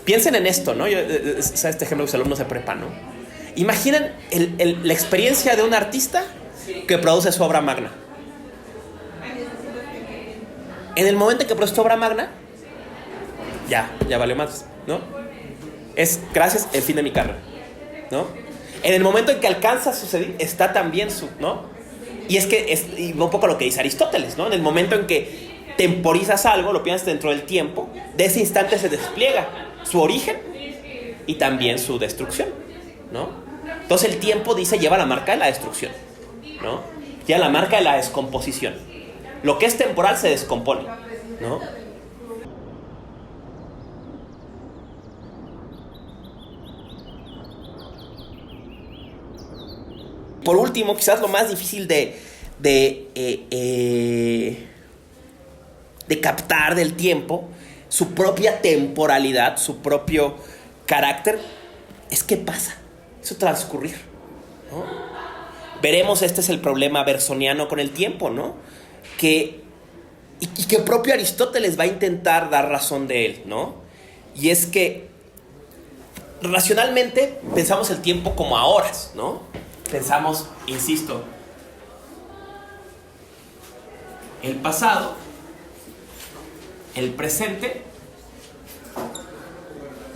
Piensen en esto, ¿no? Este ejemplo que los alumnos de prepa, ¿no? Imaginen la experiencia de un artista que produce su obra magna. En el momento en que produce su obra magna, ya valió más, ¿no? Es gracias el fin de mi carrera, ¿no? En el momento en que alcanza a suceder, está también ¿no? Y es que es un poco lo que dice Aristóteles, ¿no? En el momento en que temporizas algo, lo piensas dentro del tiempo, de ese instante se despliega su origen y también su destrucción, ¿no? Entonces el tiempo, dice, lleva la marca de la destrucción, ¿no? Lleva la marca de la descomposición. Lo que es temporal se descompone, ¿no? Por último, quizás lo más difícil de captar del tiempo, su propia temporalidad, su propio carácter, es qué pasa, eso transcurrir, ¿no? Veremos, este es el problema bersoniano con el tiempo, ¿no? Y que propio Aristóteles va a intentar dar razón de él, ¿no? Y es que racionalmente pensamos el tiempo como a horas, ¿no? Pensamos, insisto, el pasado, el presente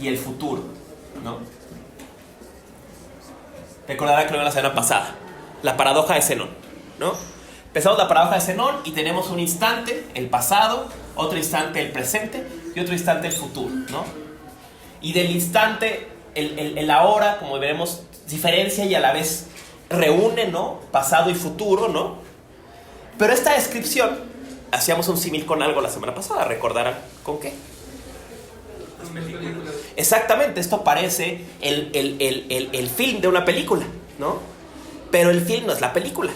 y el futuro, ¿no? Recordarán que lo vimos la semana pasada, la paradoja de Zenón, ¿no? Empezamos la paradoja de Zenón y tenemos un instante, el pasado, otro instante, el presente y otro instante, el futuro, ¿no? Y del instante, el ahora, como veremos, diferencia y a la vez reúne, ¿no? Pasado y futuro, ¿no? Pero esta descripción, hacíamos un símil con algo la semana pasada, ¿recordarán con qué? Las películas. Exactamente, esto parece el film de una película, ¿no? Pero el film no es la película,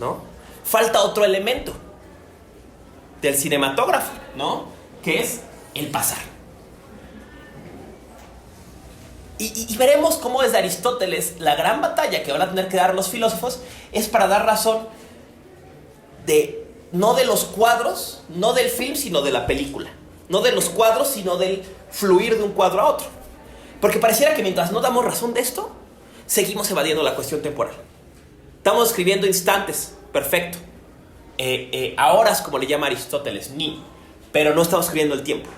¿no? Falta otro elemento del cinematógrafo, ¿no? Que es el pasar. Y veremos cómo desde Aristóteles la gran batalla que van a tener que dar los filósofos es para dar razón no de los cuadros, no del film, sino de la película. No de los cuadros, sino del fluir de un cuadro a otro. Porque pareciera que mientras no damos razón de esto, seguimos evadiendo la cuestión temporal. Estamos escribiendo instantes, perfecto. A horas, como le llama Aristóteles, ni. Pero no estamos escribiendo el tiempo.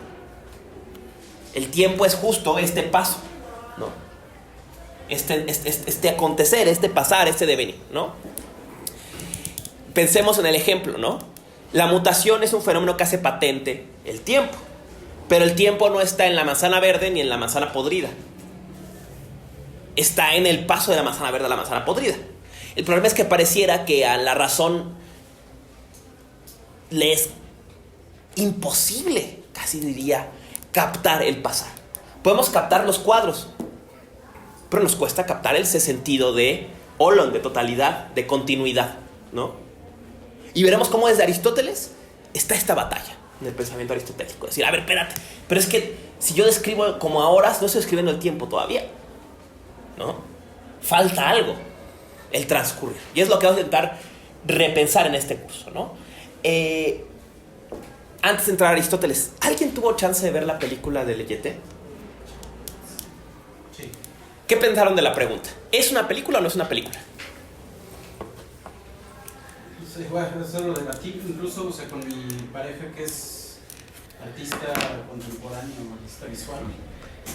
El tiempo es justo este paso, ¿no? Este acontecer, este pasar, este devenir, ¿no? Pensemos en el ejemplo, ¿no? La mutación es un fenómeno que hace patente el tiempo. Pero el tiempo no está en la manzana verde ni en la manzana podrida. Está en el paso de la manzana verde a la manzana podrida. El problema es que pareciera que a la razón le es imposible, casi diría, captar el pasar. Podemos captar los cuadros, pero nos cuesta captar ese sentido de holon, de totalidad, de continuidad, ¿no? Y veremos cómo desde Aristóteles está esta batalla en el pensamiento aristotélico. Es decir, a ver, espérate, pero es que si yo describo como a horas, no estoy escribiendo el tiempo todavía, ¿no? Falta algo, el transcurrir. Y es lo que vamos a intentar repensar en este curso, ¿no? Antes de entrar a Aristóteles, ¿alguien tuvo chance de ver la película de Leyete? Sí. ¿Qué pensaron de la pregunta? ¿Es una película o no es una película? Sí, bueno, eso lo debatí incluso, o sea, con mi pareja que es artista contemporáneo, artista visual,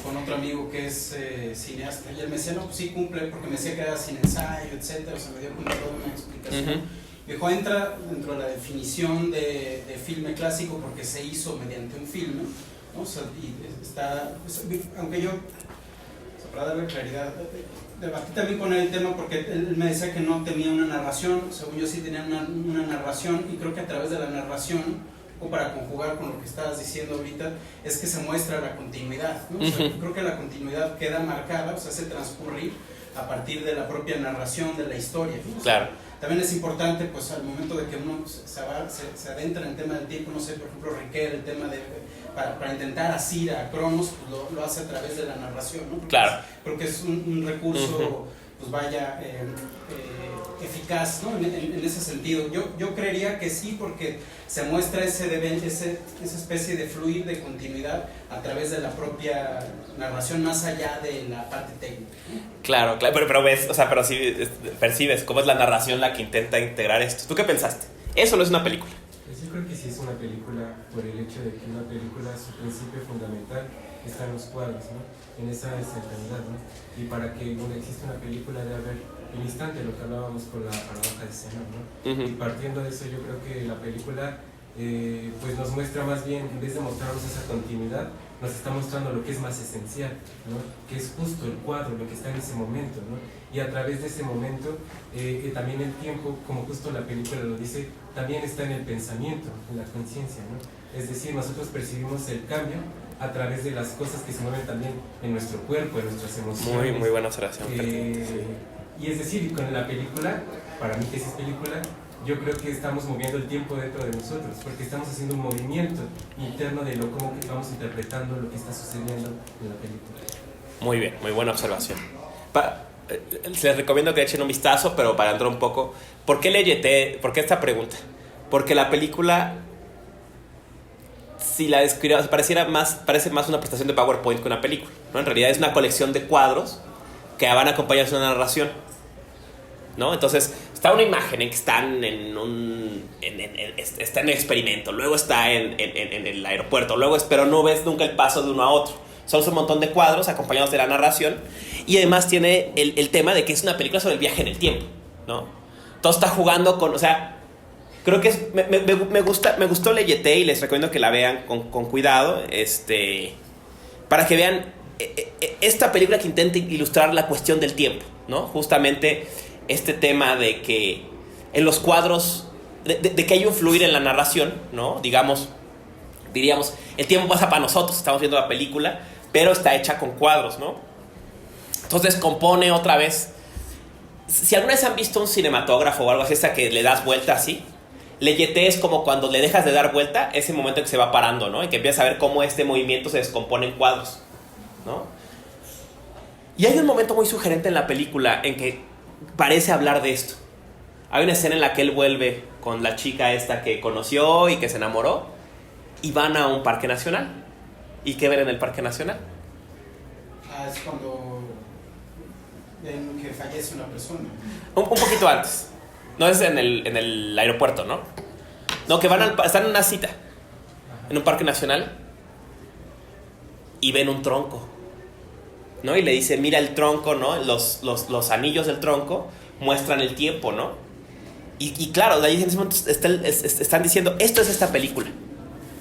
con otro amigo que es cineasta, y él me decía, no, pues sí cumple, porque me decía que era sin ensayo, etcétera, o sea, me dio como toda una explicación. Dijo, entra dentro de la definición de filme clásico porque se hizo mediante un filme, ¿no? O sea, y está, aunque yo, o sea, para darle claridad, debatí también con él el tema porque él me decía que no tenía una narración, según yo sí tenía una narración, y creo que a través de la narración, o para conjugar con lo que estabas diciendo ahorita, es que se muestra la continuidad, ¿no? O sea, creo que la continuidad queda marcada, o sea, hace transcurrir a partir de la propia narración de la historia, ¿no? Claro. También es importante, pues al momento de que uno se adentra en el tema del tiempo, no sé, por ejemplo, Riquet, el tema de, para intentar asir a Cronos, pues lo hace a través de la narración, ¿no? Porque claro. Creo que es un recurso pues vaya eficaz, ¿no? En ese sentido. Yo creería que sí, porque se muestra esa especie de fluir, de continuidad a través de la propia narración, más allá de la parte técnica, ¿no? Claro, pero ves, o sea, pero sí percibes cómo es la narración la que intenta integrar esto. ¿Tú qué pensaste? Eso no es una película. Pues yo creo que sí es una película por el hecho de que una película, su principio fundamental está en los cuadros, ¿no? En esa centralidad, ¿no? Y para que exista una película debe haber el instante, lo que hablábamos con la paradoja de Zenon, ¿no? Uh-huh. Y partiendo de eso yo creo que la película pues nos muestra más bien, en vez de mostrarnos esa continuidad, nos está mostrando lo que es más esencial, ¿no? Que es justo el cuadro, lo que está en ese momento, ¿no? Y a través de ese momento, también el tiempo, como justo la película lo dice, también está en el pensamiento, en la conciencia, ¿no? Es decir, nosotros percibimos el cambio a través de las cosas que se mueven también en nuestro cuerpo, en nuestras emociones. Muy buena observación. Sí. Y es decir, con la película, para mí que sí es película, yo creo que estamos moviendo el tiempo dentro de nosotros, porque estamos haciendo un movimiento interno de cómo que vamos interpretando lo que está sucediendo en la película. Muy bien, muy buena observación. Les recomiendo que echen un vistazo, pero para entrar un poco, ¿por qué esta pregunta? Porque la película, si la describiera, parece más una presentación de PowerPoint que una película, ¿no? En realidad es una colección de cuadros que van a acompañar una narración, ¿no? Entonces está una imagen en que están está en el experimento, luego está en el aeropuerto, pero no ves nunca el paso de uno a otro. Son un montón de cuadros acompañados de la narración, y además tiene el tema de que es una película sobre el viaje en el tiempo, ¿no? Todo está jugando con, o sea, creo que me gustó Leyete, y les recomiendo que la vean con cuidado, para que vean esta película que intenta ilustrar la cuestión del tiempo, ¿no? Justamente este tema de que en los cuadros, de que hay un fluir en la narración, ¿no? Diríamos, el tiempo pasa para nosotros, estamos viendo la película, pero está hecha con cuadros, ¿no? Entonces compone otra vez. Si alguna vez han visto un cinematógrafo o algo así, que le das vuelta así, Leyete es como cuando le dejas de dar vuelta, ese momento en que se va parando, ¿no? Y que empiezas a ver cómo este movimiento se descompone en cuadros, ¿no? Y hay un momento muy sugerente en la película en que parece hablar de esto. Hay una escena en la que él vuelve con la chica esta que conoció y que se enamoró, y van a un parque nacional. ¿Y qué ven en el parque nacional? Es cuando ven que fallece una persona. Un poquito antes. No es en el aeropuerto, ¿no? No, que están en una cita en un parque nacional y ven un tronco, ¿no? Y le dice, mira el tronco, ¿no? Los anillos del tronco muestran el tiempo, ¿no? Y claro, de ahí en ese momento están diciendo, esto es esta película.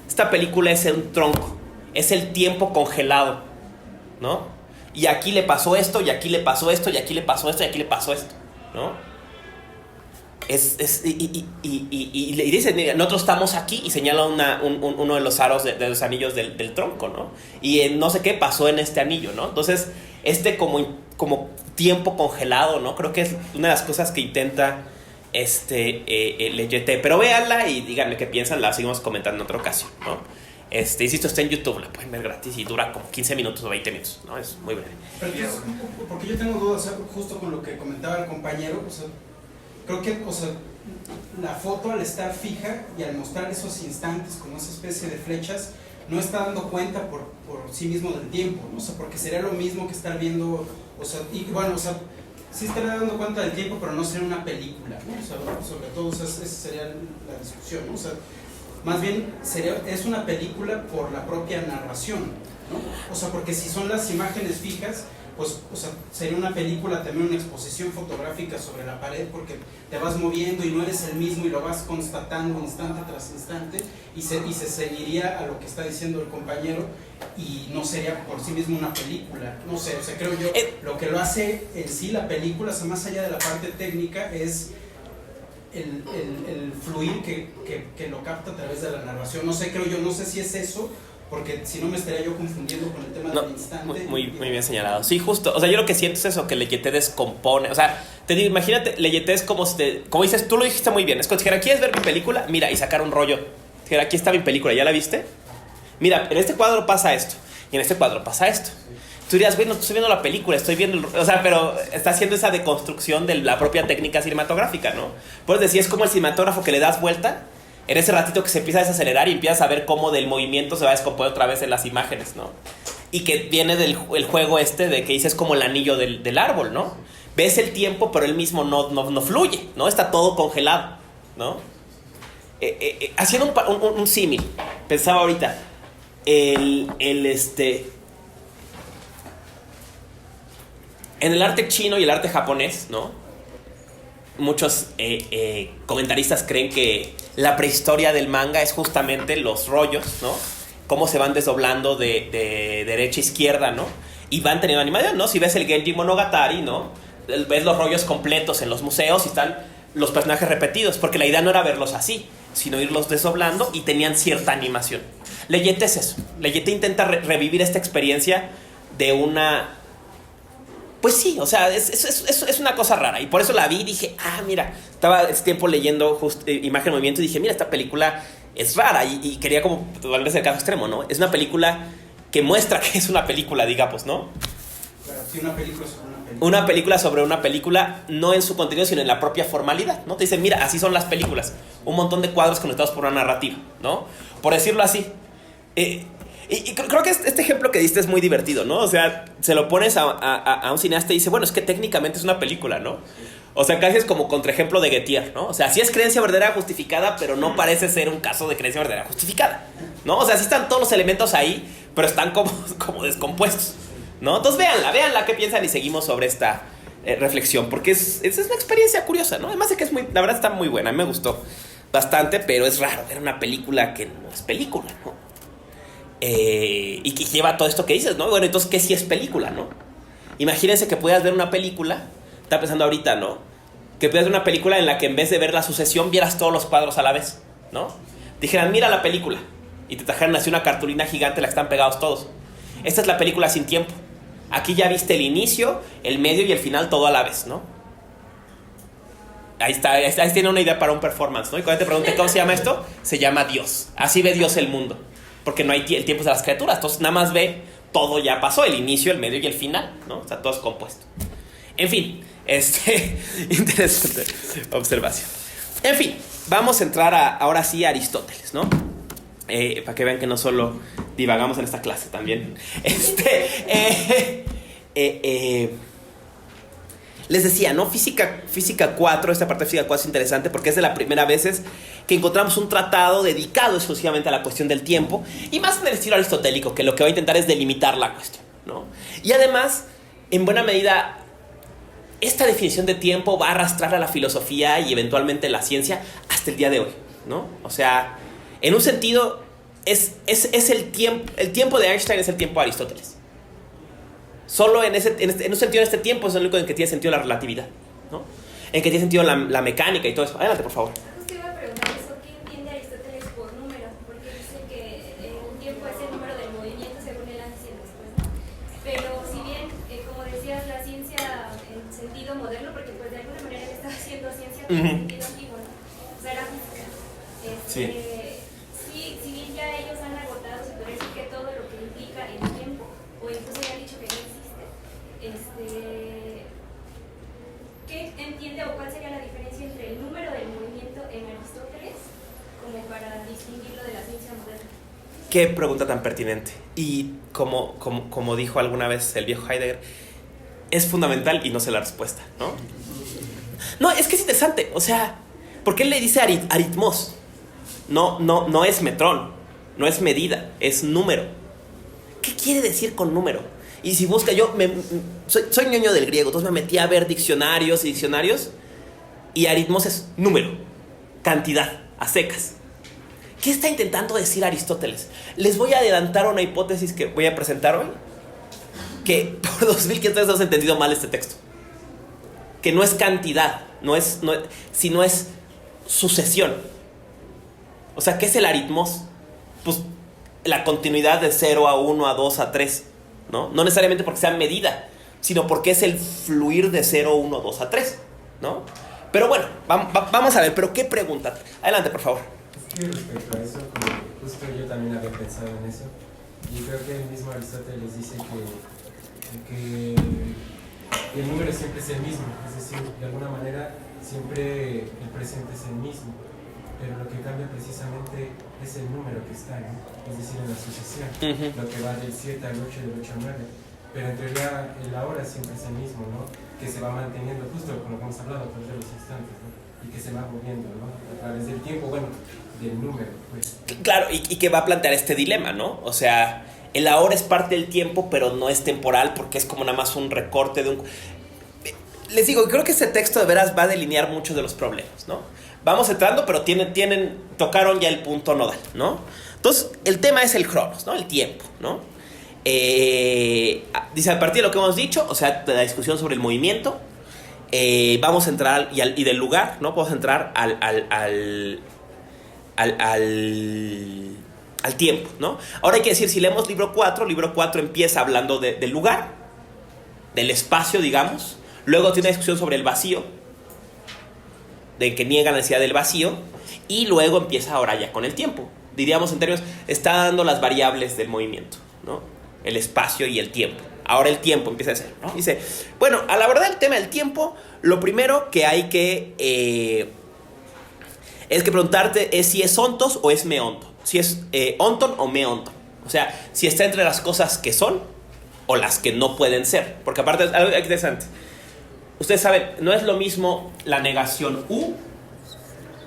Esta película es un tronco, es el tiempo congelado, ¿no? Y aquí le pasó esto, y aquí le pasó esto, y aquí le pasó esto, y aquí le pasó esto, ¿no? Y le dice, mira, nosotros estamos aquí, y señala uno de los aros de los anillos del tronco, ¿no? Y no sé qué pasó en este anillo, ¿no? Entonces, como tiempo congelado, ¿no? Creo que es una de las cosas que intenta Leyete. Pero véanla y díganme qué piensan, la seguimos comentando en otra ocasión, ¿no? Insisto, está en YouTube, la pueden ver gratis y dura como 15 minutos o 20 minutos, ¿no? Es muy breve. Porque yo tengo dudas, o sea, justo con lo que comentaba el compañero, o sea, creo que, o sea, la foto al estar fija y al mostrar esos instantes como esa especie de flechas, no está dando cuenta por sí mismo del tiempo, ¿no? O sea, porque sería lo mismo que estar viendo, o sea, y bueno, o sea, sí estaría dando cuenta del tiempo, pero no sería una película, ¿no? O sea, sobre todo, o sea, esa sería la discusión, ¿no? O sea, más bien es una película por la propia narración, ¿no? O sea, porque si son las imágenes fijas, pues, o sea, sería una película, también una exposición fotográfica sobre la pared, porque te vas moviendo y no eres el mismo y lo vas constatando instante tras instante, y se seguiría a lo que está diciendo el compañero, y no sería por sí mismo una película, no sé, o sea, creo yo, lo que lo hace en sí la película, o sea, más allá de la parte técnica, es el fluir que lo capta a través de la narración. No sé, creo yo, no sé si es eso, porque si no me estaría yo confundiendo con el tema del instante. Muy bien señalado. Sí, justo. O sea, yo lo que siento es eso, que Leyete descompone. O sea, te digo, imagínate, Leyete es como dices, tú lo dijiste muy bien. Es como si dijera, ¿quieres ver mi película? Mira, y sacar un rollo. Dijera, aquí está mi película, ¿ya la viste? Mira, en este cuadro pasa esto. Y en este cuadro pasa esto. Tú dirías, güey, no estoy viendo la película, estoy viendo... O sea, pero está haciendo esa deconstrucción de la propia técnica cinematográfica, ¿no? Puedes decir, es como el cinematógrafo que le das vuelta en ese ratito que se empieza a desacelerar y empiezas a ver cómo del movimiento se va a descomponer otra vez en las imágenes, ¿no? Y que viene del el juego este de que dices como el anillo del árbol, ¿no? Ves el tiempo, pero él mismo no fluye, ¿no? Está todo congelado, ¿no? Haciendo un símil, pensaba ahorita, en el arte chino y el arte japonés, ¿no? Muchos comentaristas creen que la prehistoria del manga es justamente los rollos, ¿no? Cómo se van desdoblando de derecha a izquierda, ¿no? Y van teniendo animación, ¿no? Si ves el Genji Monogatari, ¿no? Ves los rollos completos en los museos y están los personajes repetidos, porque la idea no era verlos así, sino irlos desdoblando y tenían cierta animación. Leyete es eso. Leyete intenta revivir esta experiencia de una... Pues sí, o sea, es una cosa rara. Y por eso la vi y dije, mira, estaba ese tiempo leyendo Imagen en Movimiento y dije, mira, esta película es rara. Y quería como, tal vez el caso extremo, ¿no? Es una película que muestra que es una película, digamos, ¿no? Claro, sí, una película sobre una película. Una película sobre una película, no en su contenido, sino en la propia formalidad, ¿no? Te dicen, mira, así son las películas. Un montón de cuadros conectados por una narrativa, ¿no? Por decirlo así. Y creo que este ejemplo que diste es muy divertido, ¿no? O sea, se lo pones a un cineasta y dice, bueno, es que técnicamente es una película, ¿no? O sea, casi es como contraejemplo de Gettier, ¿no? O sea, sí es creencia verdadera justificada, pero no parece ser un caso de creencia verdadera justificada, ¿no? O sea, sí están todos los elementos ahí, pero están como descompuestos, ¿no? Entonces véanla, qué piensan y seguimos sobre esta reflexión, porque es una experiencia curiosa, ¿no? Además de que la verdad está muy buena, a mí me gustó bastante, pero es raro ver una película que no es película, ¿no? Y que lleva todo esto que dices, ¿no? Bueno, entonces, ¿qué sí es película, no? Imagínense que pudieras ver una película, estaba pensando ahorita, ¿no? Que pudieras ver una película en la que en vez de ver la sucesión vieras todos los cuadros a la vez, ¿no? Dijeran, mira la película, y te trajeran así una cartulina gigante en la que están pegados todos. Esta es la película sin tiempo. Aquí ya viste el inicio, el medio y el final todo a la vez, ¿no? Ahí tiene una idea para un performance, ¿no? Y cuando te pregunté cómo se llama esto, se llama Dios. Así ve Dios el mundo. Porque no hay el tiempo de las criaturas. Entonces nada más ve, todo ya pasó, el inicio, el medio y el final, ¿no? O sea, todo es compuesto. En fin, interesante observación. En fin, vamos a entrar ahora sí a Aristóteles, ¿no? Para que vean que no solo divagamos en esta clase también. Les decía, ¿no? Física 4, esta parte de Física 4 es interesante porque es de la primera vez que encontramos un tratado dedicado exclusivamente a la cuestión del tiempo y más en el estilo aristotélico, que lo que va a intentar es delimitar la cuestión, ¿no? Y además, en buena medida, esta definición de tiempo va a arrastrar a la filosofía y eventualmente la ciencia hasta el día de hoy, ¿no? O sea, en un sentido, es el tiempo de Einstein es el tiempo de Aristóteles. Solo en un sentido, en este tiempo es el único en que tiene sentido la relatividad, ¿no? En que tiene sentido la mecánica y todo eso. Adelante, por favor. Usted iba a preguntar eso, ¿qué entiende Aristóteles por número? Porque dice que un tiempo es el número del movimiento según el antes y el después, ¿no? Pero si bien, como decías, la ciencia en sentido moderno, porque pues de alguna manera él estaba haciendo ciencia en sentido antiguo, ¿no? O sea, era física. Sí. Si bien ya ellos han agotado, se puede decir que todo lo que implica el tiempo, o incluso ya han dicho que no existe, ¿qué entiende o cuál sería la diferencia entre el número del movimiento en Aristóteles como para distinguirlo de la ciencia moderna? Qué pregunta tan pertinente. Y como dijo alguna vez el viejo Heidegger, es fundamental y no sé la respuesta, ¿no? No, es que es interesante. O sea, ¿por qué él le dice aritmos? No es metrón, no es medida, es número. ¿Qué quiere decir con número? Y si busca, soy ñoño del griego, entonces me metí a ver diccionarios y aritmos es número, cantidad, a secas. ¿Qué está intentando decir Aristóteles? Les voy a adelantar una hipótesis que voy a presentar hoy, que por 2500 hemos entendido mal este texto. Que no es cantidad, sino es sucesión. O sea, ¿qué es el aritmos? Pues la continuidad de 0 a 1, a 2, a 3, ¿no? No necesariamente porque sea medida, sino porque es el fluir de 0, 1, 2 a 3, ¿no? Pero bueno, vamos a ver, pero ¿qué pregunta? Adelante, por favor. Es que respecto a eso, como justo yo también había pensado en eso, Y creo que el mismo Aristóteles dice que el número siempre es el mismo, es decir, de alguna manera siempre el presente es el mismo, pero lo que cambia precisamente es el número que está, ¿no? Es decir, en la sucesión, lo que va del 7 al 8 y del 8 al 9, pero en teoría el ahora siempre es el mismo, ¿no? Que se va manteniendo justo con lo que hemos hablado a través de los instantes, ¿no? Y que se va moviendo, ¿no? A través del tiempo, bueno, del número, pues. Claro, y que va a plantear este dilema, ¿no? O sea, el ahora es parte del tiempo, pero no es temporal porque es como nada más un recorte de un... Les digo, creo que este texto de veras va a delinear muchos de los problemas, ¿no? Vamos entrando, pero tocaron ya el punto nodal, ¿no? Entonces, el tema es el cronos, ¿no? El tiempo, ¿no? Dice, a partir de lo que hemos dicho, o sea, de la discusión sobre el movimiento, vamos a entrar, y del lugar, ¿no? Vamos a entrar al tiempo, ¿no? Ahora hay que decir, si leemos libro 4 empieza hablando del lugar, del espacio, digamos. Luego tiene una discusión sobre el vacío, de que niega la necesidad del vacío, y luego empieza ahora ya con el tiempo. Diríamos en términos, está dando las variables del movimiento, ¿no? El espacio y el tiempo. Ahora el tiempo empieza a ser, ¿no? Dice, bueno, a la verdad el tema del tiempo, lo primero que hay que es que preguntarte es si es ontos o es meonto, si es onton o meonton. O sea, si está entre las cosas que son o las que no pueden ser. Porque aparte es algo interesante. Ustedes saben, no es lo mismo la negación u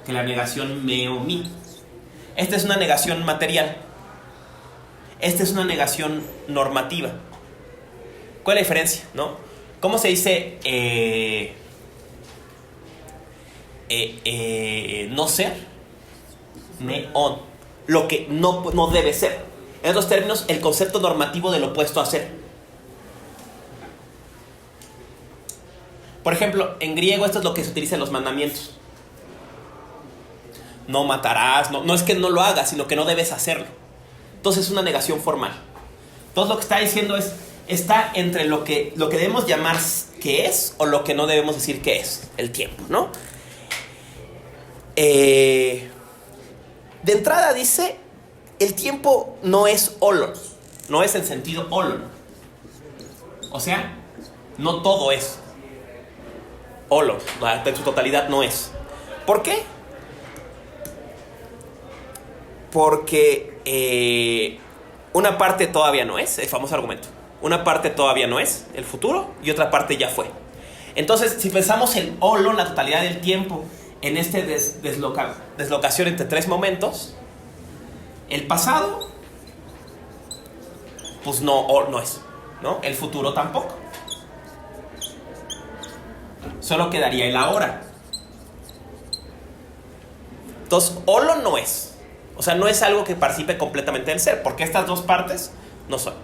que la negación me o mi. Esta es una negación material. Esta es una negación normativa. ¿Cuál es la diferencia, no? ¿Cómo se dice no ser? Neon. Lo que no debe ser. En otros términos, el concepto normativo del opuesto a ser. Por ejemplo, en griego esto es lo que se utiliza en los mandamientos. No matarás, no es que no lo hagas, sino que no debes hacerlo. Entonces es una negación formal. Entonces lo que está diciendo está entre lo que debemos llamar que es o lo que no debemos decir que es, el tiempo, ¿no? De entrada dice, el tiempo no es olon, no es en sentido olon. O sea, no todo es olon, en su totalidad no es. ¿Por qué? Porque una parte todavía no es, el famoso argumento. Una parte todavía no es, el futuro, y otra parte ya fue. Entonces, si pensamos en olon, la totalidad del tiempo, en este deslocación entre tres momentos, el pasado, pues no es, ¿no? El futuro tampoco. Solo quedaría el ahora. Entonces, olon no es. O sea, no es algo que participe completamente del ser, porque estas dos partes no son.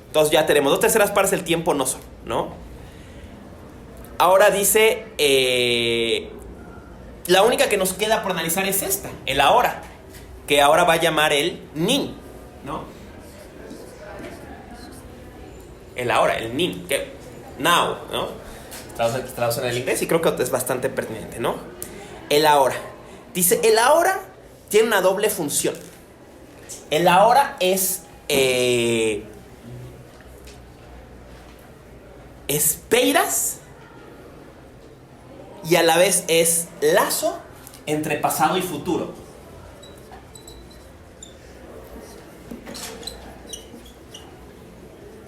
Entonces ya tenemos 2/3 partes del tiempo no son, ¿no? Ahora dice, la única que nos queda por analizar es esta, el ahora, que ahora va a llamar el nin, ¿no? El ahora, el nin, que now, ¿no? Traducen en el inglés y creo que es bastante pertinente, ¿no? El ahora. Dice, el ahora tiene una doble función. El ahora es peiras y a la vez es lazo entre pasado y futuro.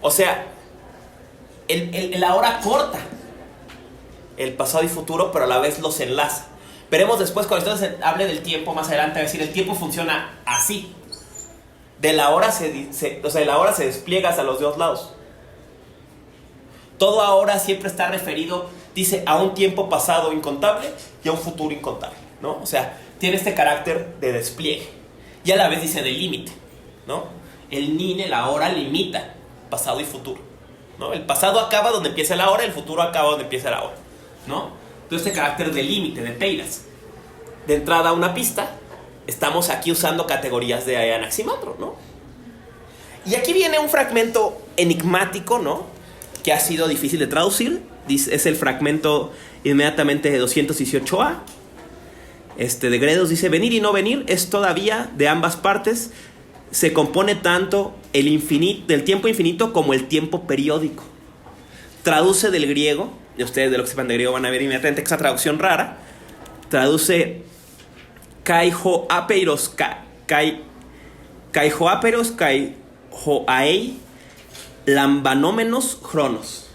O sea, el ahora corta el pasado y futuro, pero a la vez los enlaza. Veremos después cuando entonces hable del tiempo más adelante, a decir, el tiempo funciona así. De la hora la hora se despliega hacia los dos lados. Todo ahora siempre está referido, dice, a un tiempo pasado incontable y a un futuro incontable, ¿no? O sea, tiene este carácter de despliegue. Y a la vez dice de límite, ¿no? El nin, la hora, limita pasado y futuro, ¿no? El pasado acaba donde empieza la hora, el futuro acaba donde empieza la hora, ¿no? Entonces este carácter de límite, de peiras. De entrada a una pista, estamos aquí usando categorías de Anaximandro, ¿no? Y aquí viene un fragmento enigmático, ¿no? Que ha sido difícil de traducir. Es el fragmento inmediatamente de 218a. De Gredos dice, venir y no venir es todavía de ambas partes se compone tanto del tiempo infinito como el tiempo periódico. Traduce del griego, y ustedes de lo que sepan de griego van a ver inmediatamente que esa traducción rara, traduce kaihoaperos, kaihoaei, lambanómenos, cronos.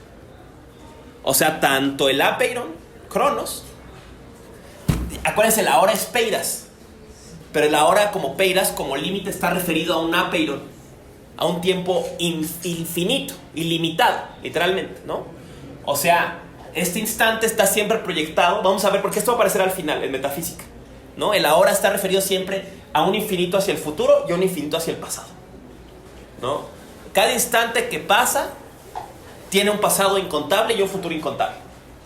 O sea, tanto el apeiron, cronos, acuérdense, la hora es peiras, pero la hora como peiras, como límite, está referido a un apeiron, a un tiempo infinito, ilimitado, literalmente, ¿no? O sea, este instante está siempre proyectado. Vamos a ver, porque esto va a aparecer al final, en metafísica, ¿no? El ahora está referido siempre a un infinito hacia el futuro y a un infinito hacia el pasado, ¿no? Cada instante que pasa tiene un pasado incontable y un futuro incontable,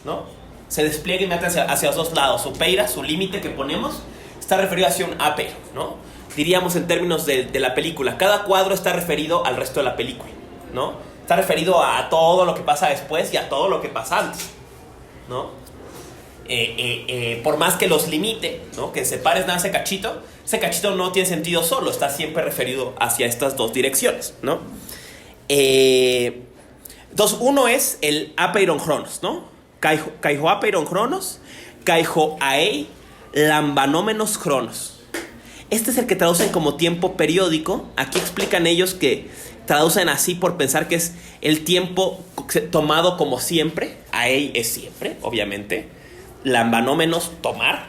¿no? Se despliega y mete hacia los dos lados. Su peira, su límite que ponemos, está referido hacia un apeiro, ¿no? Diríamos en términos de la película, cada cuadro está referido al resto de la película, ¿no? Está referido a todo lo que pasa después y a todo lo que pasa antes, ¿no? Por más que los limite, ¿no? Que separes nada ese cachito no tiene sentido solo, está siempre referido hacia estas dos direcciones, ¿no? Entonces, uno es el apeiron chronos, ¿no? Kaihoapeiron chronos, kaihoaei lambanómenos chronos. Este es el que traducen como tiempo periódico. Aquí explican ellos que traducen así por pensar que es el tiempo tomado como siempre. Aei es siempre, obviamente. Lambanómenos, tomar,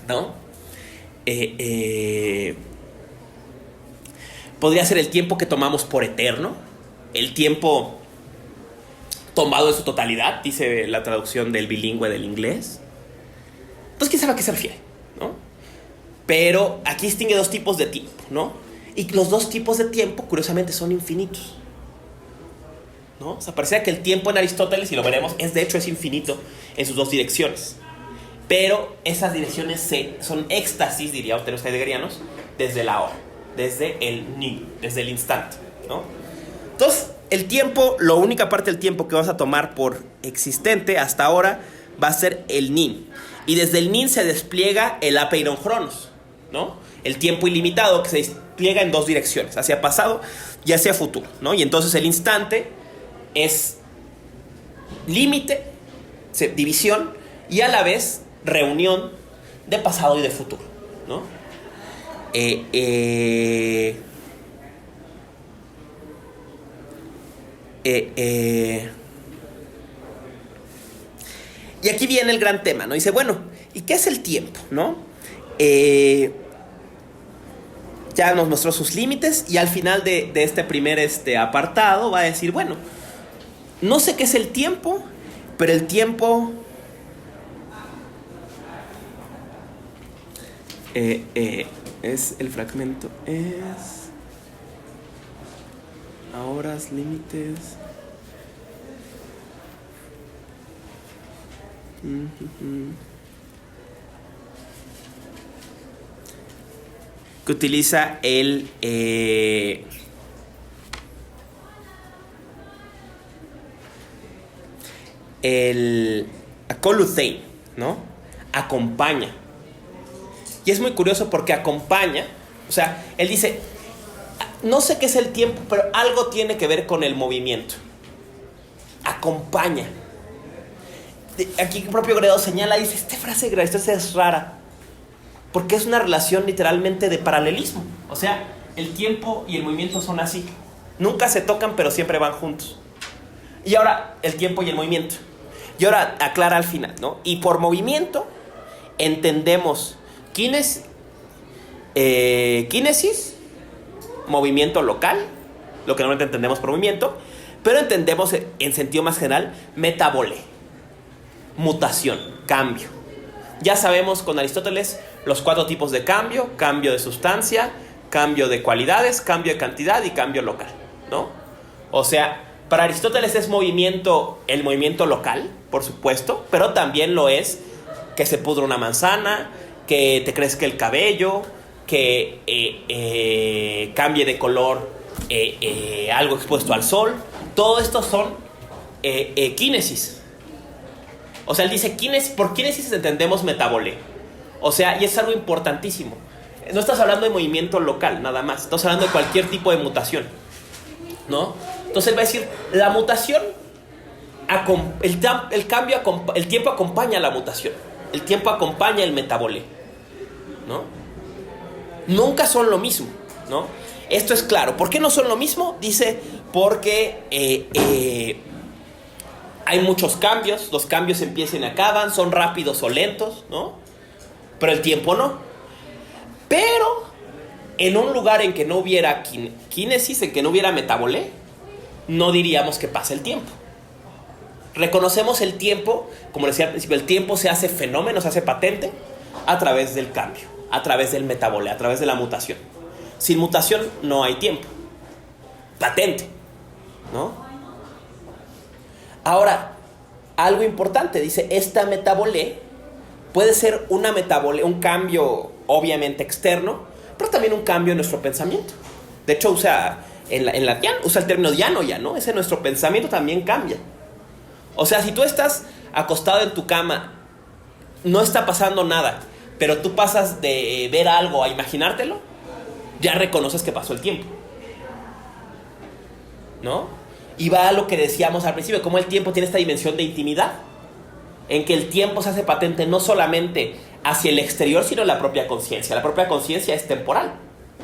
¿no? Podría ser el tiempo que tomamos por eterno, el tiempo tomado en su totalidad, dice la traducción del bilingüe del inglés. Entonces, ¿quién sabe a qué se refiere, ¿no? Pero aquí distingue dos tipos de tiempo, ¿no? Y los dos tipos de tiempo, curiosamente, son infinitos, ¿no? O sea, pareciera que el tiempo en Aristóteles, y lo veremos, es infinito en sus dos direcciones. Pero esas direcciones son éxtasis, diría los heideggerianos, desde la hora, desde el ni, desde el instante, ¿no? Entonces, el tiempo, la única parte del tiempo que vamos a tomar por existente hasta ahora va a ser el nin. Y desde el nin se despliega el apeiron chronos, ¿no? El tiempo ilimitado que se despliega en dos direcciones, hacia pasado y hacia futuro, ¿no? Y entonces el instante es límite, división y a la vez reunión de pasado y de futuro, ¿no? Y aquí viene el gran tema, ¿no? Dice, bueno, ¿y qué es el tiempo, no? Ya nos mostró sus límites y al final de este primer apartado va a decir, bueno, no sé qué es el tiempo, pero el tiempo es el fragmento, es a horas, límites. Que utiliza el acoluthein, ¿no? Acompaña. Y es muy curioso porque acompaña, o sea, él dice, no sé qué es el tiempo, pero algo tiene que ver con el movimiento. Acompaña. Aquí el propio Gredo señala, dice, esta frase de Gredo es rara, porque es una relación literalmente de paralelismo. O sea, el tiempo y el movimiento son así. Nunca se tocan, pero siempre van juntos. Y ahora, el tiempo y el movimiento. Y ahora aclara al final, ¿no? Y por movimiento entendemos kínesis, movimiento local, lo que normalmente entendemos por movimiento, pero entendemos en sentido más general metabole, mutación, cambio. Ya sabemos con Aristóteles los 4 tipos de cambio: cambio de sustancia, cambio de cualidades, cambio de cantidad y cambio local, ¿no? O sea, para Aristóteles es movimiento, el movimiento local, por supuesto, pero también lo es que se pudra una manzana, que te crezca el cabello, que cambie de color algo expuesto al sol. Todo esto son kínesis. O sea, él dice, por kínesis entendemos metabole. O sea, y es algo importantísimo. no estás hablando de movimiento local, nada más. Estás hablando de cualquier tipo de mutación, ¿no? Entonces él va a decir, la mutación, el tiempo acompaña la mutación. El tiempo acompaña el metabolé, ¿no? Nunca son lo mismo, ¿no? Esto es claro. ¿Por qué no son lo mismo? Dice, porque hay muchos cambios. Los cambios empiezan y acaban. Son rápidos o lentos, ¿no? Pero el tiempo no. Pero en un lugar en que no hubiera kínesis, en que no hubiera metabolé, no diríamos que pasa el tiempo. Reconocemos el tiempo, como decía al principio, el tiempo se hace fenómeno, se hace patente a través del cambio, a través del metabolé, a través de la mutación. Sin mutación no hay tiempo. Patente, ¿no? Ahora, algo importante, dice, esta metabolé puede ser un cambio obviamente externo, pero también un cambio en nuestro pensamiento. De hecho, usa el término dianoia, ¿no? Ese nuestro pensamiento también cambia. O sea, si tú estás acostado en tu cama, no está pasando nada, pero tú pasas de ver algo a imaginártelo, ya reconoces que pasó el tiempo, ¿no? Y va a lo que decíamos al principio, cómo el tiempo tiene esta dimensión de intimidad, en que el tiempo se hace patente no solamente hacia el exterior, sino en la propia conciencia. La propia conciencia es temporal,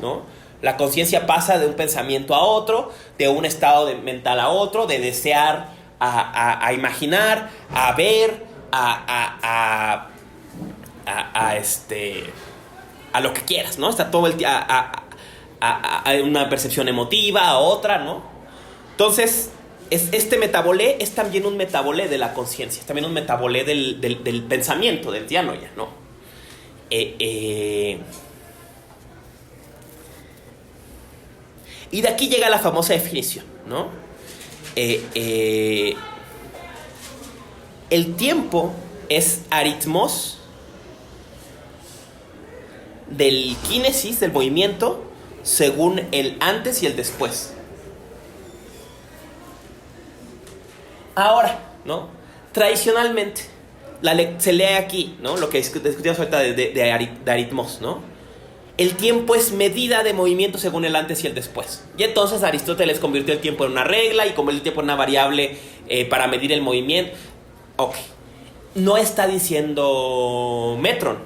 ¿no? La conciencia pasa de un pensamiento a otro, de un estado mental a otro, de desear a imaginar, a ver, a lo que quieras, ¿no? Está todo el tiempo a una percepción emotiva, a otra, ¿no? Entonces, este metabolé es también un metabolé de la conciencia, es también un metabolé del pensamiento, del dianoia, ¿no? Y de aquí llega la famosa definición, ¿no? El tiempo es aritmos del kínesis, del movimiento, según el antes y el después. Ahora, ¿no? Tradicionalmente, se lee aquí, ¿no? Lo que discutimos ahorita de aritmos, ¿no? El tiempo es medida de movimiento según el antes y el después. Y entonces Aristóteles convirtió el tiempo en una regla y convirtió el tiempo en una variable para medir el movimiento. Ok. No está diciendo metron,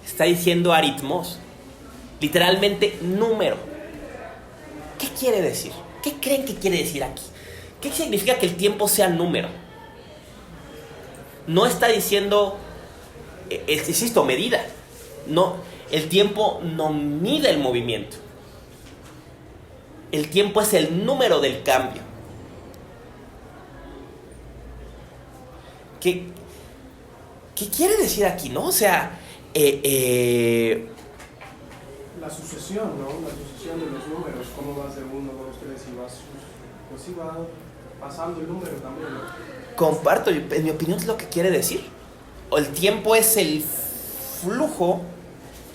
está diciendo aritmos. Literalmente número. ¿Qué quiere decir? ¿Qué creen que quiere decir aquí? ¿Qué significa que el tiempo sea número? No está diciendo, insisto, medida. No, el tiempo no mide el movimiento. El tiempo es el número del cambio. ¿Qué quiere decir aquí, no? O sea, la sucesión, ¿no? La sucesión de los números, cómo vas de 1, 2, 3 y vas, pues sí va pasando el número también, ¿no? Comparto, en mi opinión es lo que quiere decir. El tiempo es el flujo,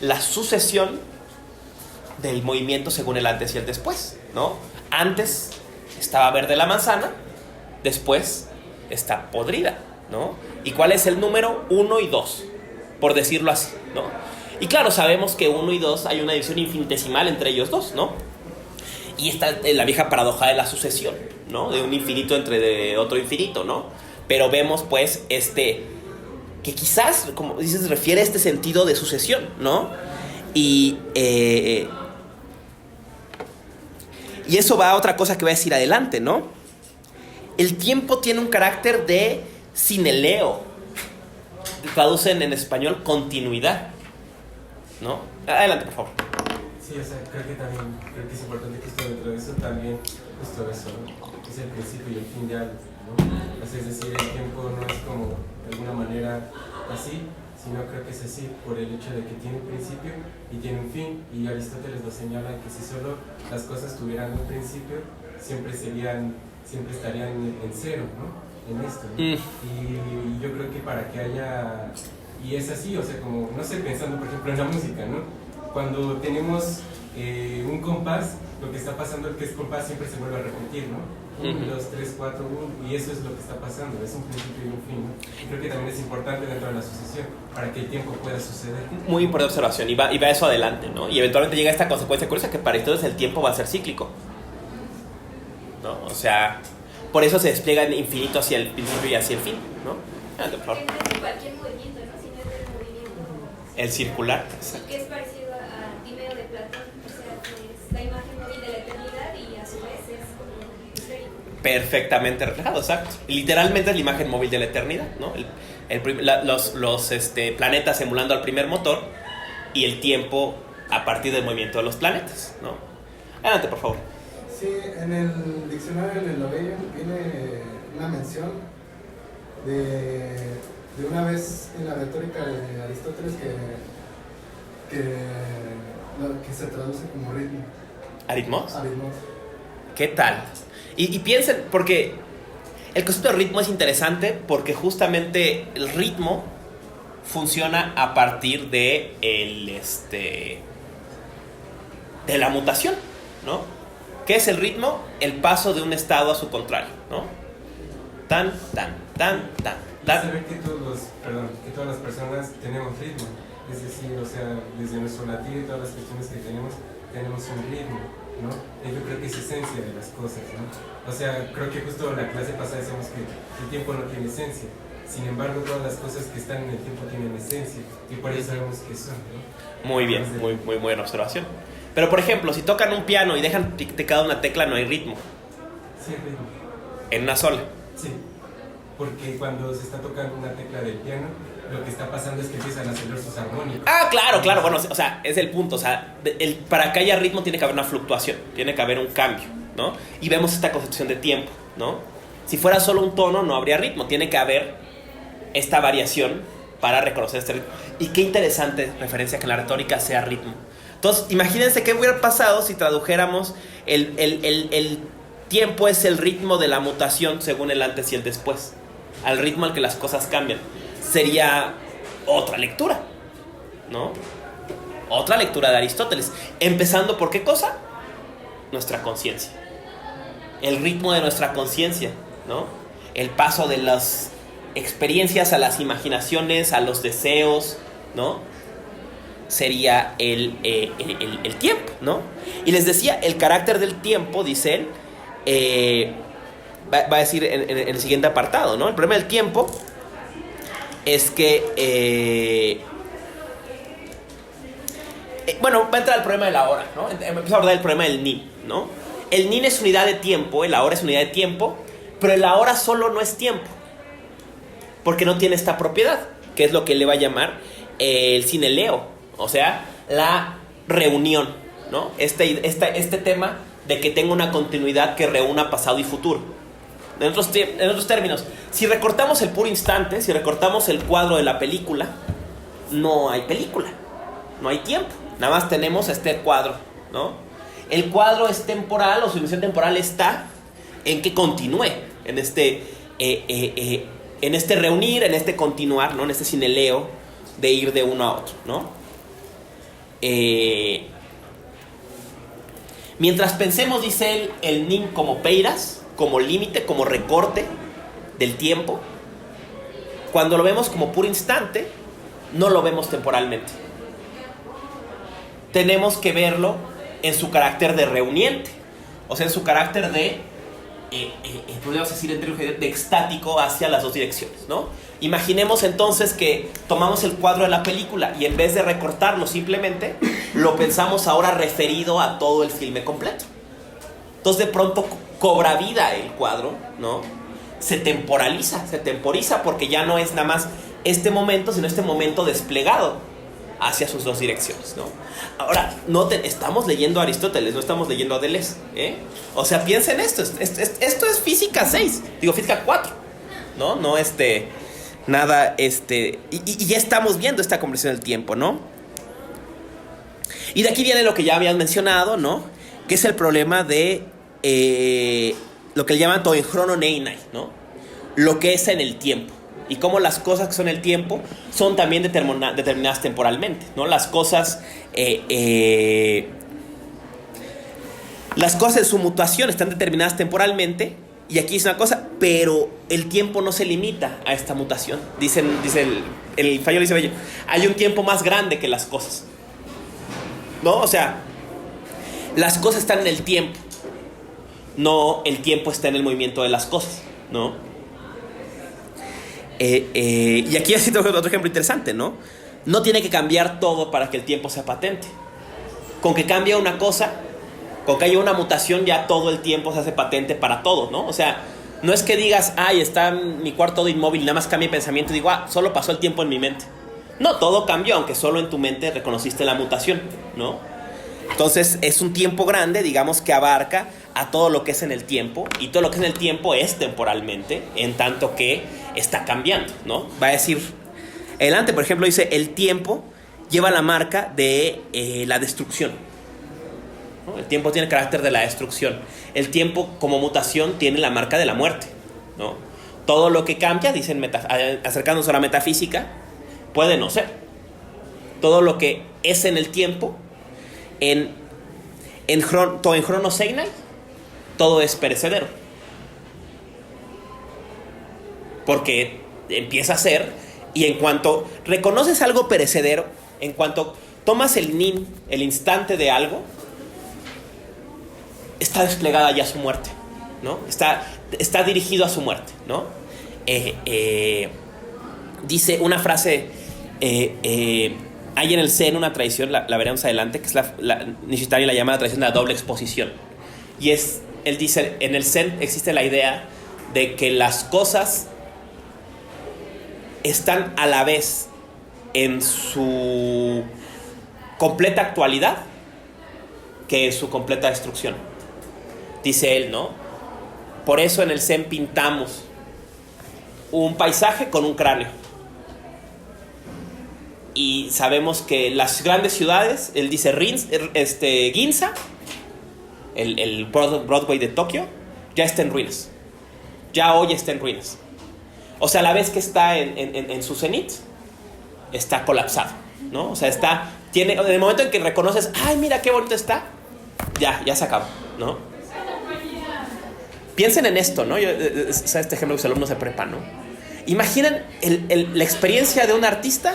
la sucesión del movimiento según el antes y el después, ¿no? Antes estaba verde la manzana, después está podrida, ¿no? ¿Y cuál es el número? 1 y 2, por decirlo así, ¿no? Y claro, sabemos que 1 y 2 hay una división infinitesimal entre ellos dos, ¿no? Y está la vieja paradoja de la sucesión, ¿no? De un infinito de otro infinito, ¿no? Pero vemos, pues, que quizás, como dices, refiere a este sentido de sucesión, ¿no? Y eso va a otra cosa que voy a decir adelante, ¿no? El tiempo tiene un carácter de sineleo. Traducen en español continuidad, ¿no? Adelante, por favor. Sí, o sea, creo que es importante que esto dentro de eso también, justo eso, ¿no? Es el principio y el fin de algo, ¿no? O sea, es decir, el tiempo no es como de alguna manera así, sino creo que es así por el hecho de que tiene un principio y tiene un fin, y Aristóteles nos señala que si solo las cosas tuvieran un principio, siempre estarían en cero, ¿no? En esto, ¿no? Y yo creo que para que haya, y es así, o sea, como, no sé, pensando por ejemplo en la música, ¿no? Cuando tenemos un compás, lo que está pasando es que el compás siempre se vuelve a repetir, ¿no? 1, 2, 3, 4, 1, y eso es lo que está pasando, es un principio y un fin, ¿no? Y creo que también es importante dentro de la sucesión, para que el tiempo pueda suceder. Muy importante observación, y va eso adelante, ¿no? Y eventualmente llega esta consecuencia curiosa que para entonces el tiempo va a ser cíclico, ¿no? O sea, por eso se despliega en infinito hacia el principio y hacia el fin, ¿no? Porque no es de cualquier movimiento, ¿no? Sino es del movimiento. El circular. Y que es parecido a Timeo de Platón, o sea, que es la imagen móvil de la eternidad y a su vez es como esférico. Perfectamente reflejado, exacto. Literalmente es la imagen móvil de la eternidad, ¿no? Los planetas emulando al primer motor y el tiempo a partir del movimiento de los planetas, ¿no? Adelante, por favor. Sí, en el diccionario del Loveian viene una mención de una vez en la retórica de Aristóteles que se traduce como ritmo. ¿Aritmos? Aritmos. ¿Qué tal? Y piensen, porque el concepto de ritmo es interesante porque justamente el ritmo funciona a partir de de la mutación, ¿no? ¿Qué es el ritmo? El paso de un estado a su contrario, ¿no? Tan, tan, tan, tan, tan. Saber que todas las personas tenemos ritmo, es decir, o sea, desde nuestro latido y todas las cuestiones que tenemos un ritmo, ¿no? Y yo creo que es esencia de las cosas, ¿no? O sea, creo que justo en la clase pasada decíamos que el tiempo no tiene esencia. Sin embargo, todas las cosas que están en el tiempo tienen esencia y por eso sabemos que son, ¿no? Muy bien, muy buena observación. Pero por ejemplo, si tocan un piano y dejan picada una tecla, no hay ritmo. Sí, ritmo. En una sola. Sí, porque cuando se está tocando una tecla del piano, lo que está pasando es que empiezan a acelerar sus armónicos. Ah, claro, bueno, o sea, es el punto. O sea, para que haya ritmo tiene que haber una fluctuación, tiene que haber un cambio, ¿no? Y vemos esta concepción de tiempo, ¿no? Si fuera solo un tono, no habría ritmo. Tiene que haber esta variación para reconocer este ritmo. Y qué interesante referencia que la retórica sea ritmo. Entonces, imagínense qué hubiera pasado si tradujéramos el tiempo es el ritmo de la mutación según el antes y el después, al ritmo al que las cosas cambian. Sería otra lectura, ¿no? Otra lectura de Aristóteles. Empezando por qué cosa? Nuestra conciencia. El ritmo de nuestra conciencia, ¿no? El paso de las experiencias a las imaginaciones, a los deseos, ¿no? Sería el tiempo, ¿no? Y les decía, el carácter del tiempo, dice él, va a decir en el siguiente apartado, ¿no? El problema del tiempo es que bueno, va a entrar el problema de la hora, ¿no? Empezamos a hablar del problema del nin, ¿no? El nin es unidad de tiempo, el ahora es unidad de tiempo, pero el ahora solo no es tiempo, porque no tiene esta propiedad, que es lo que le va a llamar el sineleo, o sea, la reunión, ¿no? Este tema de que tenga una continuidad que reúna pasado y futuro. En otros términos, si recortamos el puro instante, si recortamos el cuadro de la película, no hay película, no hay tiempo. Nada más tenemos este cuadro, ¿no? El cuadro es temporal, o su dimensión temporal está en que continúe, en este reunir, en este continuar, ¿no? En este sineleo de ir de uno a otro, ¿no? Mientras pensemos, dice él, el nin como peiras, como límite, como recorte del tiempo, cuando lo vemos como puro instante, no lo vemos temporalmente. Tenemos que verlo en su carácter de reuniente, o sea, en su carácter de, podríamos decir, de extático hacia las dos direcciones, ¿no? Imaginemos entonces que tomamos el cuadro de la película y en vez de recortarlo simplemente, lo pensamos ahora referido a todo el filme completo. Entonces de pronto cobra vida el cuadro, ¿no? Se temporiza porque ya no es nada más este momento, sino este momento desplegado hacia sus dos direcciones, ¿no? Ahora, estamos leyendo a Aristóteles, no estamos leyendo a Deleuze, ¿eh? O sea, piensen esto es física 6, física 4, ¿no? No nada, y ya estamos viendo esta conversión del tiempo, ¿no? Y de aquí viene lo que ya habían mencionado, ¿no? Que es el problema de lo que le llaman toenchrononeinai, ¿no? Lo que es en el tiempo. Y cómo las cosas que son el tiempo son también determinadas temporalmente, ¿no? Las cosas Las cosas en su mutación están determinadas temporalmente. Y aquí dice una cosa, pero el tiempo no se limita a esta mutación. Dice el Fayol dice Bello, hay un tiempo más grande que las cosas. ¿No? O sea, las cosas están en el tiempo. No el tiempo está en el movimiento de las cosas, ¿no? Y aquí hay otro ejemplo interesante, ¿no? No tiene que cambiar todo para que el tiempo sea patente. Con que cambie una cosa, con que haya una mutación, ya todo el tiempo se hace patente para todo, ¿no? O sea, no es que digas, ay, está mi cuarto todo inmóvil y nada más cambia mi pensamiento y digo, solo pasó el tiempo en mi mente. No, todo cambió, aunque solo en tu mente reconociste la mutación, ¿no? Entonces es un tiempo grande, digamos, que abarca a todo lo que es en el tiempo, y todo lo que es en el tiempo es temporalmente, en tanto que está cambiando, ¿no? Va a decir, adelante, por ejemplo, dice, el tiempo lleva la marca de la destrucción, ¿no? El tiempo tiene el carácter de la destrucción. El tiempo como mutación tiene la marca de la muerte, ¿no? Todo lo que cambia, dicen acercándose a la metafísica, puede no ser. Todo lo que es en el tiempo, en Chronos Eignai, todo es perecedero. Porque empieza a ser, y en cuanto reconoces algo perecedero, en cuanto tomas el nin, el instante de algo, está desplegada ya su muerte, ¿no? Está dirigido a su muerte, ¿no? Dice una frase, hay en el Zen una tradición, la veremos adelante, que es Nishitani la llama la tradición de la doble exposición. Y él dice, en el Zen existe la idea de que las cosas están a la vez en su completa actualidad que en su completa destrucción. Dice él, ¿no? Por eso en el Zen pintamos un paisaje con un cráneo. Y sabemos que las grandes ciudades, él dice Ginza, el Broadway de Tokio, ya está en ruinas. Ya hoy está en ruinas. O sea, a la vez que está en su cenit, está colapsado, ¿no? O sea, en el momento en que reconoces, ay, mira qué bonito está, ya se acabó, ¿no? Piensen en esto, ¿no? Este ejemplo que los alumnos de prepa, ¿no? Imaginen la experiencia de un artista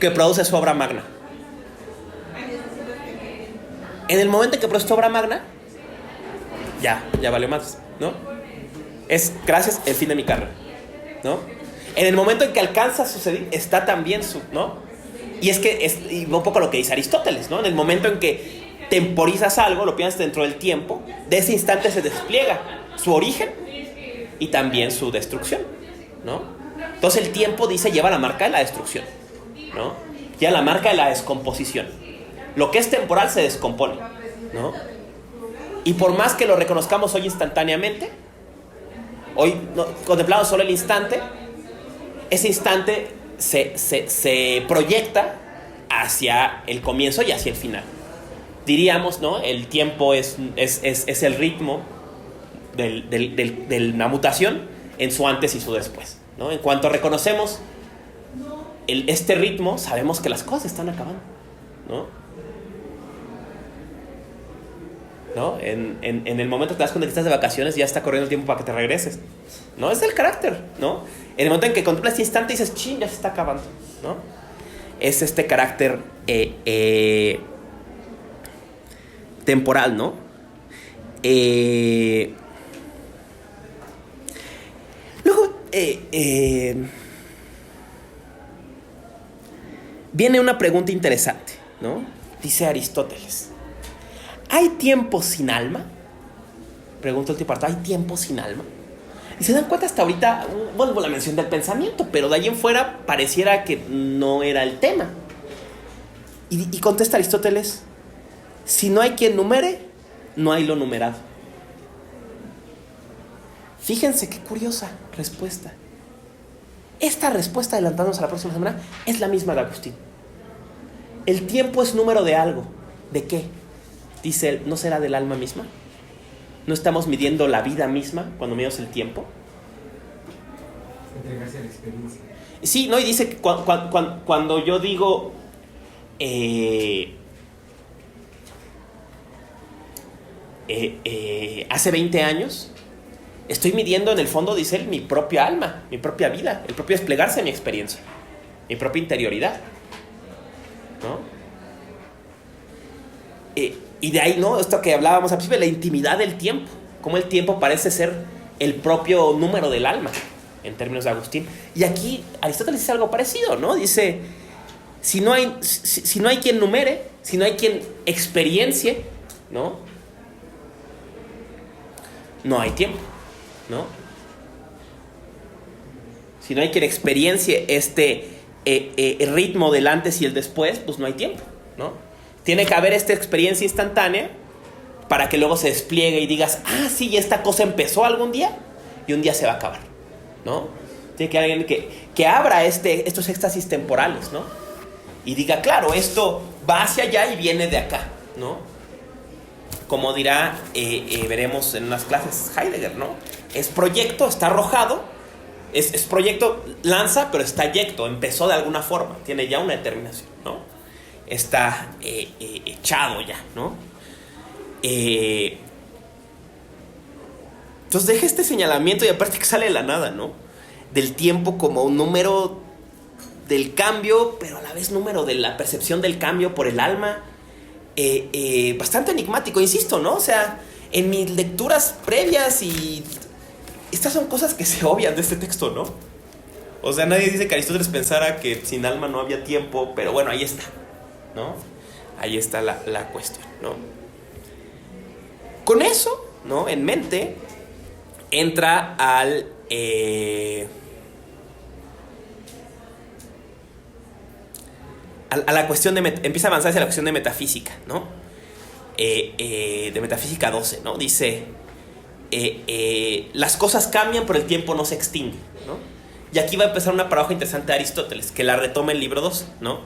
que produce su obra magna. En el momento en que produce su obra magna, ya valió más, ¿no? Es gracias el fin de mi carrera, ¿no? En el momento en que alcanza a suceder, está también ¿no? Y y un poco lo que dice Aristóteles, ¿no? En el momento en que temporizas algo, lo piensas dentro del tiempo, de ese instante se despliega su origen y también su destrucción, ¿no? Entonces el tiempo, dice, lleva la marca de la destrucción, ¿no? Lleva la marca de la descomposición. Lo que es temporal se descompone, ¿no? Y por más que lo reconozcamos hoy instantáneamente, hoy contemplamos solo el instante, ese instante se proyecta hacia el comienzo y hacia el final. Diríamos, ¿no? El tiempo es el ritmo de la mutación en su antes y su después, ¿no? En cuanto reconocemos este ritmo, sabemos que las cosas están acabando, ¿no? En el momento que te das cuenta que estás de vacaciones, ya está corriendo el tiempo para que te regreses, ¿no? Es el carácter, ¿no? En el momento en que contemplas este instante dices, ching, ya se está acabando, ¿no? Es este carácter temporal, ¿no? Luego viene una pregunta interesante, ¿no? Dice Aristóteles, ¿hay tiempo sin alma? Pregunta el tipo, ¿hay tiempo sin alma? Y se dan cuenta hasta ahorita, vuelvo a la mención del pensamiento, pero de ahí en fuera pareciera que no era el tema. Y contesta Aristóteles, si no hay quien numere, no hay lo numerado. Fíjense qué curiosa respuesta. Esta respuesta, adelantándonos a la próxima semana, es la misma de Agustín. El tiempo es número de algo. ¿De qué? Dice él, ¿no será del alma misma? ¿No estamos midiendo la vida misma cuando medimos el tiempo? Entregarse a la experiencia. Sí, ¿no? Y dice que cuando yo digo hace 20 años, estoy midiendo en el fondo, dice él, mi propia alma, mi propia vida, el propio desplegarse de mi experiencia, mi propia interioridad, ¿no? Y de ahí, ¿no? Esto que hablábamos al principio, la intimidad del tiempo, cómo el tiempo parece ser el propio número del alma, en términos de Agustín. Y aquí Aristóteles dice algo parecido, ¿no? Dice, si no hay quien numere, si no hay quien experiencie, ¿no? No hay tiempo, ¿no? Si no hay quien experiencie este ritmo del antes y el después, pues no hay tiempo, ¿no? Tiene que haber esta experiencia instantánea para que luego se despliegue y digas, ah, sí, esta cosa empezó algún día y un día se va a acabar, ¿no? Tiene que haber alguien que abra estos éxtasis temporales, ¿no? Y diga, claro, esto va hacia allá y viene de acá, ¿no? Como dirá, veremos en unas clases Heidegger, ¿no? Es proyecto, está arrojado, es proyecto, lanza, pero está yecto, empezó de alguna forma, tiene ya una determinación, ¿no? Está echado ya, ¿no? Entonces deja este señalamiento y aparte que sale de la nada, ¿no? Del tiempo como un número del cambio, pero a la vez número de la percepción del cambio por el alma. Bastante enigmático, insisto, ¿no? O sea, en mis lecturas previas y estas son cosas que se obvian de este texto, ¿no? O sea, nadie dice que Aristóteles pensara que sin alma no había tiempo, pero bueno, ahí está, ¿no? Ahí está la cuestión, ¿no? Con eso, ¿no? En mente, entra a la cuestión empieza a avanzar hacia la cuestión de metafísica, ¿no? De metafísica 12, ¿no? Dice, las cosas cambian, pero el tiempo no se extingue, ¿no? Y aquí va a empezar una paradoja interesante de Aristóteles, que la retoma en el libro 12, ¿no?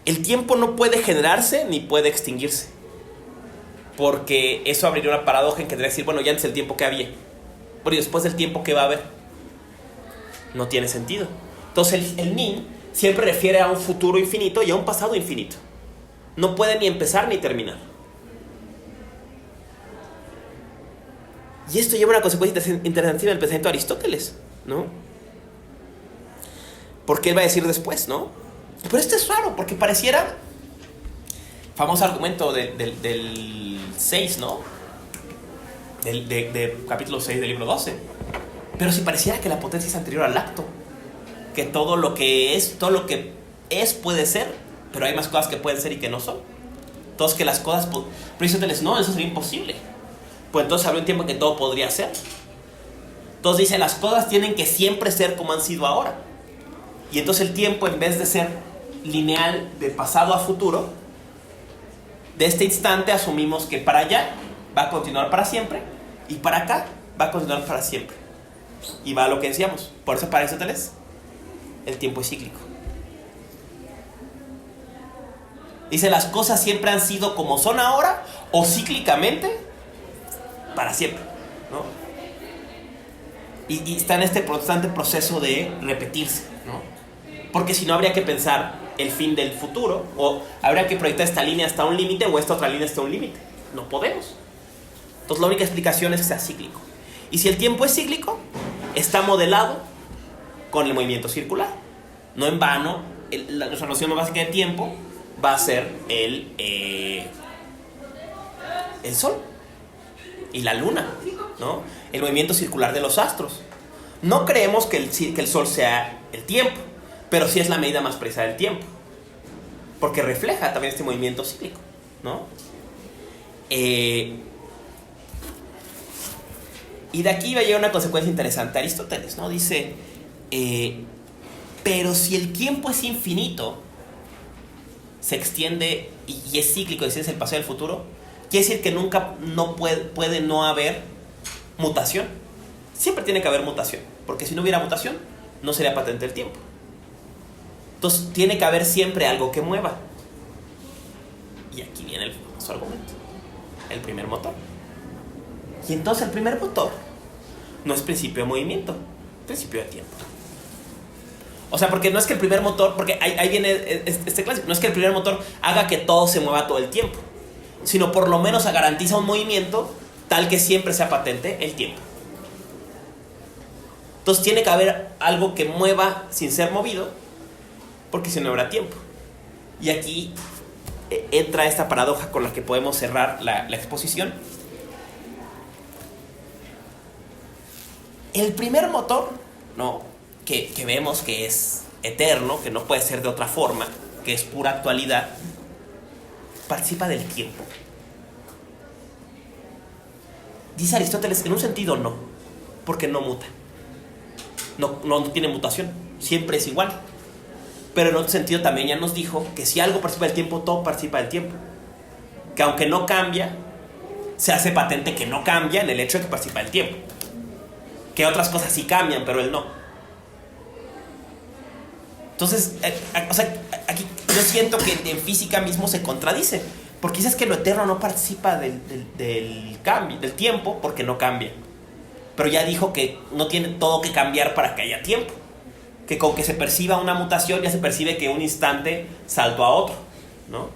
El tiempo no puede generarse ni puede extinguirse, porque eso abriría una paradoja en que tendría que decir, bueno, ya antes el tiempo que había, bueno, y después del tiempo que va a haber, no tiene sentido. Entonces el Nin siempre refiere a un futuro infinito y a un pasado infinito. No puede ni empezar ni terminar. Y esto lleva una consecuencia interesantísima del pensamiento de Aristóteles, ¿no? Porque él va a decir después, ¿no? Pero esto es raro, porque pareciera, famoso argumento del 6, ¿no? De capítulo 6 del libro 12. Pero si pareciera que la potencia es anterior al acto, que todo lo que es puede ser, pero hay más cosas que pueden ser y que no son. Entonces que las cosas, pero Aristóteles, no, eso sería imposible. Pues entonces habría un tiempo en que todo podría ser. Entonces dice, las cosas tienen que siempre ser como han sido ahora. Y entonces el tiempo, en vez de ser lineal de pasado a futuro, de este instante asumimos que para allá va a continuar para siempre y para acá va a continuar para siempre. Y va a lo que decíamos. Por eso para Aristóteles el tiempo es cíclico. Dice, las cosas siempre han sido como son ahora o cíclicamente para siempre, ¿no? Y está en este constante proceso de repetirse, ¿no? Porque si no habría que pensar el fin del futuro, o habría que proyectar esta línea hasta un límite o esta otra línea hasta un límite. No podemos. Entonces la única explicación es que sea cíclico. Y si el tiempo es cíclico, está modelado con el movimiento circular. No en vano, nuestra noción más básica de tiempo va a ser el Sol y la Luna, ¿no? El movimiento circular de los astros. No creemos que el Sol sea el tiempo, pero sí es la medida más precisa del tiempo, porque refleja también este movimiento cíclico, ¿no? Y de aquí va a llegar una consecuencia interesante a Aristóteles, ¿no? Dice, pero si el tiempo es infinito, se extiende y es cíclico, es el pasado y el futuro, quiere decir que nunca puede no haber mutación. Siempre tiene que haber mutación, porque si no hubiera mutación, no sería patente el tiempo. Entonces tiene que haber siempre algo que mueva. Y aquí viene el famoso argumento, el primer motor. Y entonces el primer motor no es principio de movimiento, es principio de tiempo. O sea, porque no es que el primer motor, porque ahí viene este clásico, no es que el primer motor haga que todo se mueva todo el tiempo, sino por lo menos garantiza un movimiento tal que siempre sea patente el tiempo. Entonces tiene que haber algo que mueva sin ser movido, porque si no habrá tiempo. Y aquí entra esta paradoja con la que podemos cerrar la exposición. El primer motor, ¿no?, que vemos que es eterno, que no puede ser de otra forma, que es pura actualidad, participa del tiempo. Dice Aristóteles, en un sentido no, porque no muta. No tiene mutación, siempre es igual. Pero en otro sentido también ya nos dijo que si algo participa del tiempo, todo participa del tiempo. Que aunque no cambia, se hace patente que no cambia en el hecho de que participa del tiempo. Que otras cosas sí cambian, pero él no. Entonces, o sea, aquí yo siento que en física mismo se contradice. Porque dices que lo eterno no participa del cambio, del tiempo, porque no cambia. Pero ya dijo que no tiene todo que cambiar para que haya tiempo. Que con que se perciba una mutación ya se percibe que un instante saltó a otro, ¿no?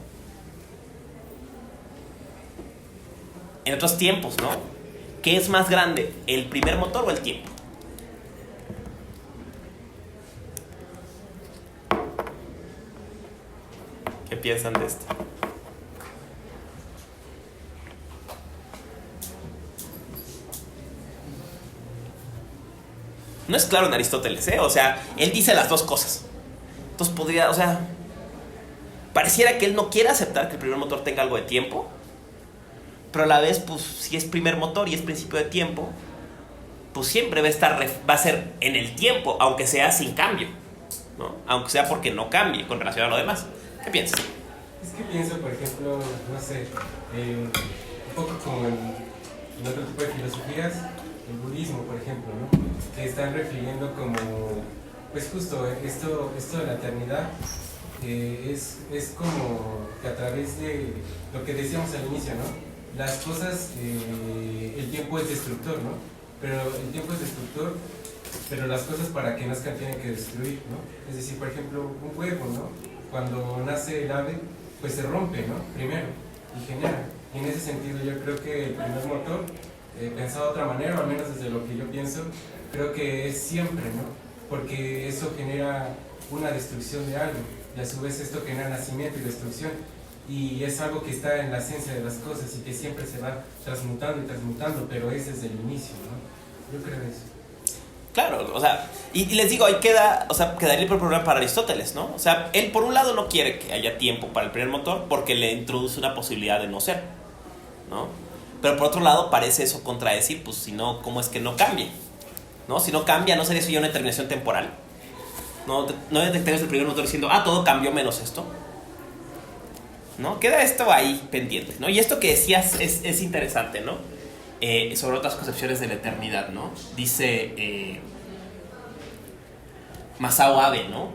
En otros tiempos, ¿no? ¿Qué es más grande, el primer motor o el tiempo? ¿Qué piensan de esto? No es claro en Aristóteles, ¿eh? O sea, él dice las dos cosas. Entonces podría, o sea, pareciera que él no quiere aceptar que el primer motor tenga algo de tiempo, pero a la vez, pues, si es primer motor y es principio de tiempo, pues siempre va a ser en el tiempo, aunque sea sin cambio, ¿no? Aunque sea porque no cambie con relación a lo demás. ¿Qué piensas? Es que pienso, por ejemplo, no sé, un poco como en otro tipo de filosofías, el budismo, por ejemplo, ¿no?, que están refiriendo como, pues justo esto de la eternidad, es como que a través de lo que decíamos al inicio, ¿no?, las cosas, el tiempo es destructor, ¿no?, pero el tiempo es destructor, pero las cosas para que nazcan tienen que destruir, ¿no? Es decir, por ejemplo, un huevo, ¿no?, cuando nace el ave, pues se rompe, ¿no?, primero, y genera. Y en ese sentido yo creo que el primer motor, pensado de otra manera, o al menos desde lo que yo pienso, creo que es siempre, ¿no?, porque eso genera una destrucción de algo, y a su vez esto genera nacimiento y destrucción, y es algo que está en la esencia de las cosas y que siempre se va transmutando y transmutando, pero es desde el inicio, ¿no? Yo creo eso. Claro, o sea, y les digo, ahí queda, o sea, quedaría el problema para Aristóteles, ¿no? O sea, él por un lado no quiere que haya tiempo para el primer motor porque le introduce una posibilidad de no ser, ¿no? Pero por otro lado parece eso contradecir, pues si no, ¿cómo es que no cambie? ¿No? Si no cambia, ¿no sería eso ya una determinación temporal? No detectarías el primer motor diciendo, todo cambió menos esto, ¿no? Queda esto ahí pendiente, ¿no? Y esto que decías es interesante, ¿no? Sobre otras concepciones de la eternidad, ¿no? Dice Masao Abe, ¿no?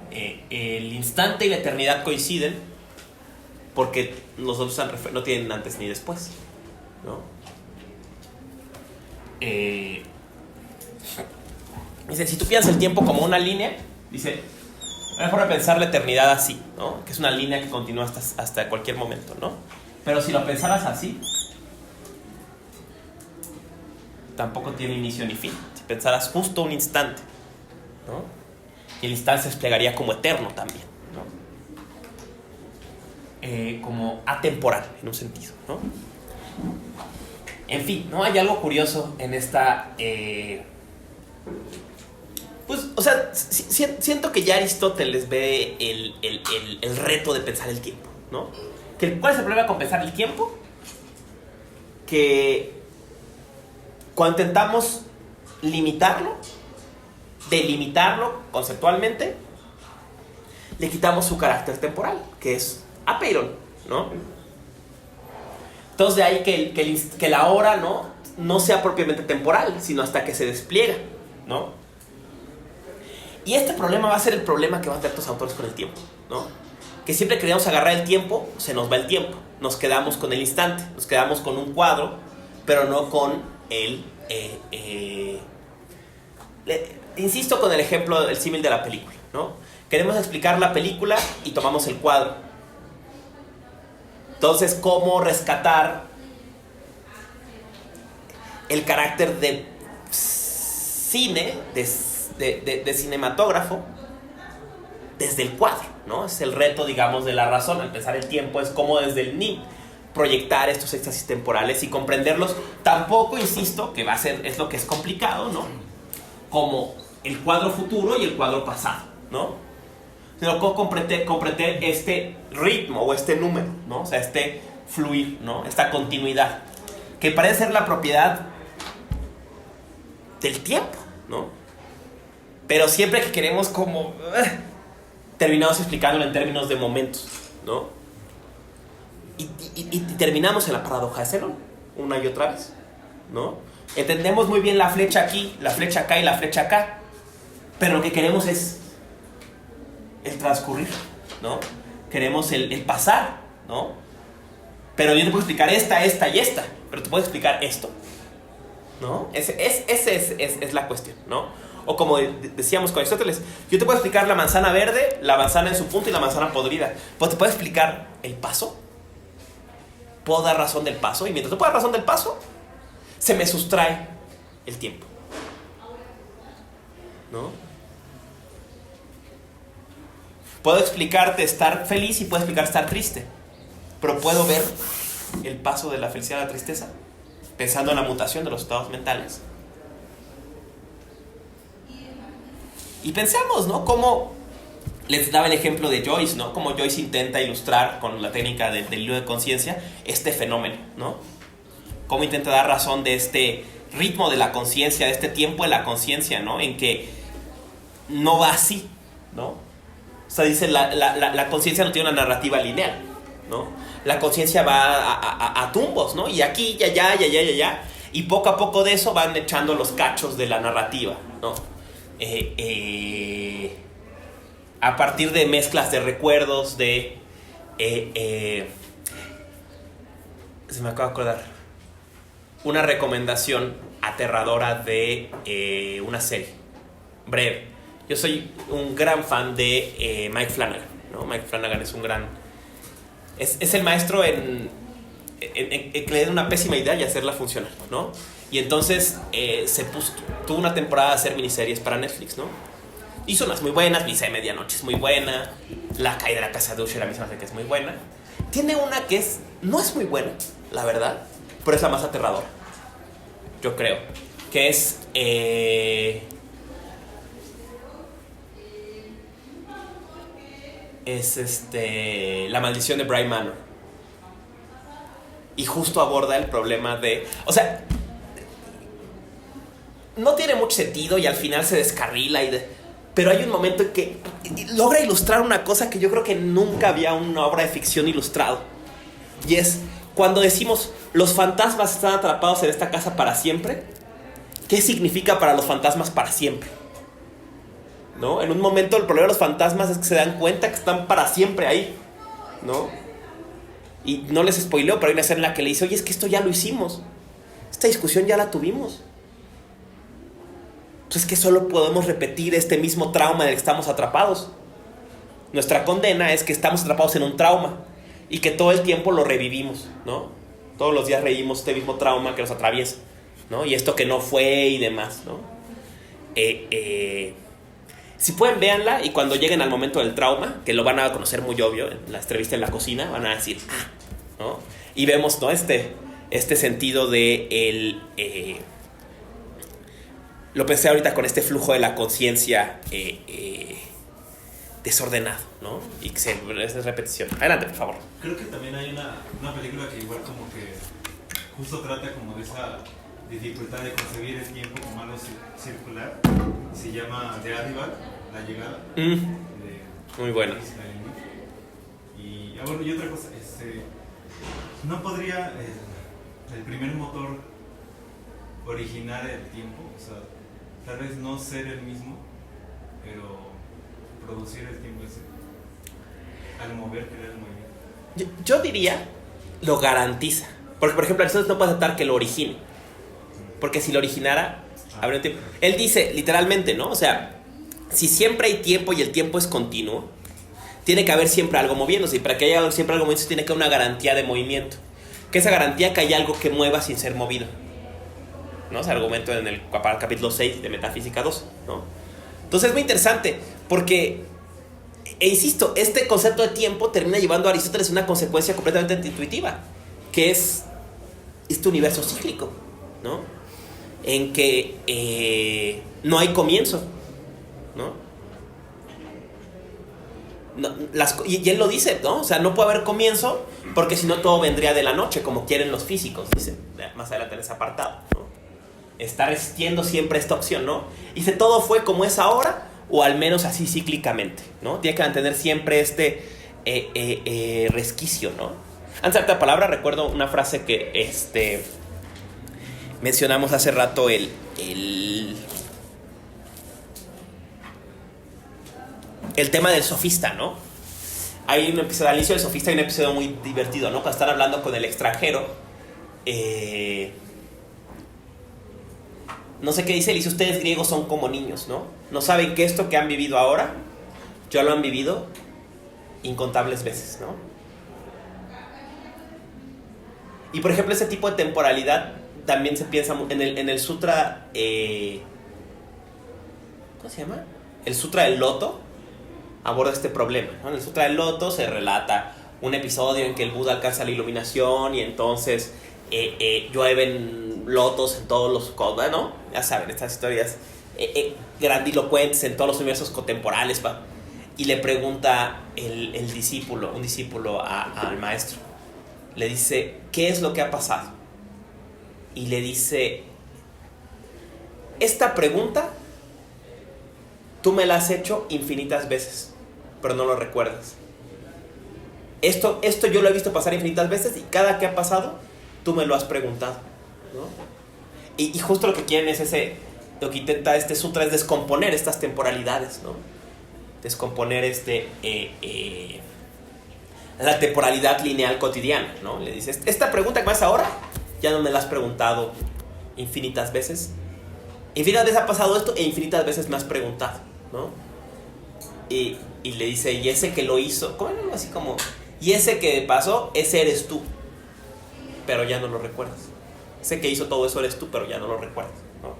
El instante y la eternidad coinciden porque los dos no tienen antes ni después, ¿no? Dice, si tú piensas el tiempo como una línea, dice, es mejor pensar la eternidad así, ¿no? Que es una línea que continúa hasta cualquier momento, ¿no? Pero si lo pensaras así, tampoco tiene inicio ni fin. Si pensaras justo un instante, ¿no?, y el instante se desplegaría como eterno también, ¿no? Como atemporal en un sentido, ¿no? En fin, ¿no? Hay algo curioso en esta pues, o sea, siento que ya Aristóteles ve el reto de pensar el tiempo, ¿no? ¿Cuál es el problema con pensar el tiempo? Que cuando intentamos limitarlo, delimitarlo conceptualmente, le quitamos su carácter temporal, que es apeiron, ¿no? Entonces de ahí que la hora, no sea propiamente temporal, sino hasta que se despliega, ¿no? Y este problema va a ser el problema que van a tener estos autores con el tiempo, ¿no? Que siempre queremos agarrar el tiempo, se nos va el tiempo, nos quedamos con el instante, nos quedamos con un cuadro, pero no con insisto con el ejemplo, el símil de la película, ¿no? Queremos explicar la película y tomamos el cuadro. Entonces, ¿cómo rescatar el carácter de cine, de cinematógrafo, desde el cuadro, ¿no? Es el reto, digamos, de la razón. Al pensar el tiempo es como desde el ni proyectar estos éxtasis temporales y comprenderlos. Tampoco, insisto, que es lo que es complicado, ¿no? Como el cuadro futuro y el cuadro pasado, ¿no? Sino cómo comprender este ritmo o este número, ¿no? O sea, este fluir, ¿no? Esta continuidad, que parece ser la propiedad del tiempo, ¿no? Pero siempre que queremos como terminamos explicándolo en términos de momentos, ¿no? Y terminamos en la paradoja de Zenón una y otra vez, ¿no? Entendemos muy bien la flecha aquí, la flecha acá y la flecha acá, pero lo que queremos es el transcurrir, ¿no? Queremos el pasar, ¿no? Pero yo te puedo explicar esta y esta, pero te puedo explicar esto, ¿no? Esa es la cuestión, ¿no? O como decíamos con Aristóteles, yo te puedo explicar la manzana verde, la manzana en su punto y la manzana podrida, pero te puedo explicar el paso. Puedo dar razón del paso, y mientras tú puedas dar razón del paso, se me sustrae el tiempo, ¿no? Puedo explicarte estar feliz y puedo explicar estar triste, pero puedo ver el paso de la felicidad a la tristeza pensando en la mutación de los estados mentales. Y pensemos, ¿no? Como les daba el ejemplo de Joyce, ¿no? Como Joyce intenta ilustrar con la técnica del hilo de conciencia este fenómeno, ¿no? Cómo intenta dar razón de este ritmo de la conciencia, de este tiempo de la conciencia, ¿no? En que no va así, ¿no? O sea, dice, la conciencia no tiene una narrativa lineal, ¿no? La conciencia va a tumbos, ¿no? Y aquí, y allá. Y poco a poco de eso van echando los cachos de la narrativa, ¿no? A partir de mezclas de recuerdos, se me acaba de acordar una recomendación aterradora de una serie breve. Yo soy un gran fan de Mike Flanagan, ¿no? Mike Flanagan es un gran... Es el maestro en que le den una pésima idea y hacerla funcionar, ¿no? Y entonces tuvo una temporada de hacer miniseries para Netflix, ¿no? Hizo unas muy buenas, Misa de Medianoche es muy buena, La Caída de la Casa de Usher a mí se me hace que es muy buena. Tiene una que no es muy buena, la verdad, pero es la más aterradora, yo creo, que es La Maldición de Bly Manor. Y justo aborda el problema de... O sea, no tiene mucho sentido y al final se descarrila pero hay un momento en que logra ilustrar una cosa que yo creo que nunca había una obra de ficción ilustrado. Y es cuando decimos los fantasmas están atrapados en esta casa para siempre. ¿Qué significa para los fantasmas para siempre? ¿No? En un momento el problema de los fantasmas es que se dan cuenta que están para siempre ahí, ¿no? Y no les spoileo, pero hay una escena en la que le dice, oye, es que esto ya lo hicimos, esta discusión ya la tuvimos. Pues es que solo podemos repetir este mismo trauma del que estamos atrapados. Nuestra condena es que estamos atrapados en un trauma y que todo el tiempo lo revivimos, ¿no? Todos los días reímos este mismo trauma que nos atraviesa, ¿no? Y esto que no fue y demás, ¿no? Si pueden, véanla y cuando lleguen al momento del trauma, que lo van a conocer muy obvio en la entrevista en la cocina, van a decir, ¿no? Y vemos, ¿no? Este sentido de lo pensé ahorita con este flujo de la conciencia desordenado, ¿no? Y que es repetición. Adelante, por favor. Creo que también hay una película que igual como que justo trata como de esa dificultad de concebir el tiempo como algo circular. Se llama The Arrival, La Llegada. Muy buena. Y bueno, y otra cosa, ¿no podría el primer motor originar el tiempo? O sea, tal vez no ser el mismo, pero producir el tiempo ese, al mover, crear el movimiento. Yo diría, lo garantiza. Porque, por ejemplo, Aristóteles no puede aceptar que lo origine. Porque si lo originara, habría un tiempo. Él dice, literalmente, ¿no? O sea, si siempre hay tiempo y el tiempo es continuo, tiene que haber siempre algo moviéndose. Y para que haya siempre algo moviéndose, tiene que haber una garantía de movimiento. Que esa garantía que haya algo que mueva sin ser movido, ¿no? Es el argumento en el capítulo 6 de Metafísica 2, ¿no? Entonces es muy interesante porque, insisto, este concepto de tiempo termina llevando a Aristóteles a una consecuencia completamente intuitiva, que es este universo cíclico, ¿no? En que no hay comienzo, ¿no? Y él lo dice, ¿no? O sea, no puede haber comienzo porque si no todo vendría de la noche, como quieren los físicos, dice más adelante en ese apartado, ¿no? Está resistiendo siempre esta opción, ¿no? Dice, todo fue como es ahora, o al menos así cíclicamente, ¿no? Tiene que mantener siempre este resquicio, ¿no? Antes de esta palabra, recuerdo una frase que mencionamos hace rato, el tema del sofista, ¿no? Hay un episodio, al inicio del sofista hay un episodio muy divertido, ¿no? Cuando están hablando con el extranjero, no sé qué dice, le dice, ustedes griegos son como niños, ¿no? No saben que esto que han vivido ahora, ya lo han vivido incontables veces, ¿no? Y por ejemplo, ese tipo de temporalidad también se piensa en el sutra, ¿cómo se llama? El sutra del loto aborda este problema, ¿no? En el sutra del loto se relata un episodio en que el Buda alcanza la iluminación y entonces llueven lotos en todos los, ¿no? Ya saben, estas historias grandilocuentes en todos los universos contemporáneos, ¿va? Y le pregunta un discípulo al maestro, le dice, ¿qué es lo que ha pasado? Y le dice, esta pregunta tú me la has hecho infinitas veces, pero no lo recuerdas. Esto yo lo he visto pasar infinitas veces y cada que ha pasado, tú me lo has preguntado, ¿no? Y justo lo que quieren es lo que intenta este sutra es descomponer estas temporalidades, ¿no? Descomponer la temporalidad lineal cotidiana, ¿no? Le dices, esta pregunta que me haces ahora, ya no me la has preguntado infinitas veces. Infinitas veces ha pasado esto e infinitas veces me has preguntado, ¿no? Y le dice, y ese que lo hizo, ¿cómo era? Así como, y ese que pasó, ese eres tú, pero ya no lo recuerdas. Ese que hizo todo eso eres tú, pero ya no lo recuerdas, ¿no?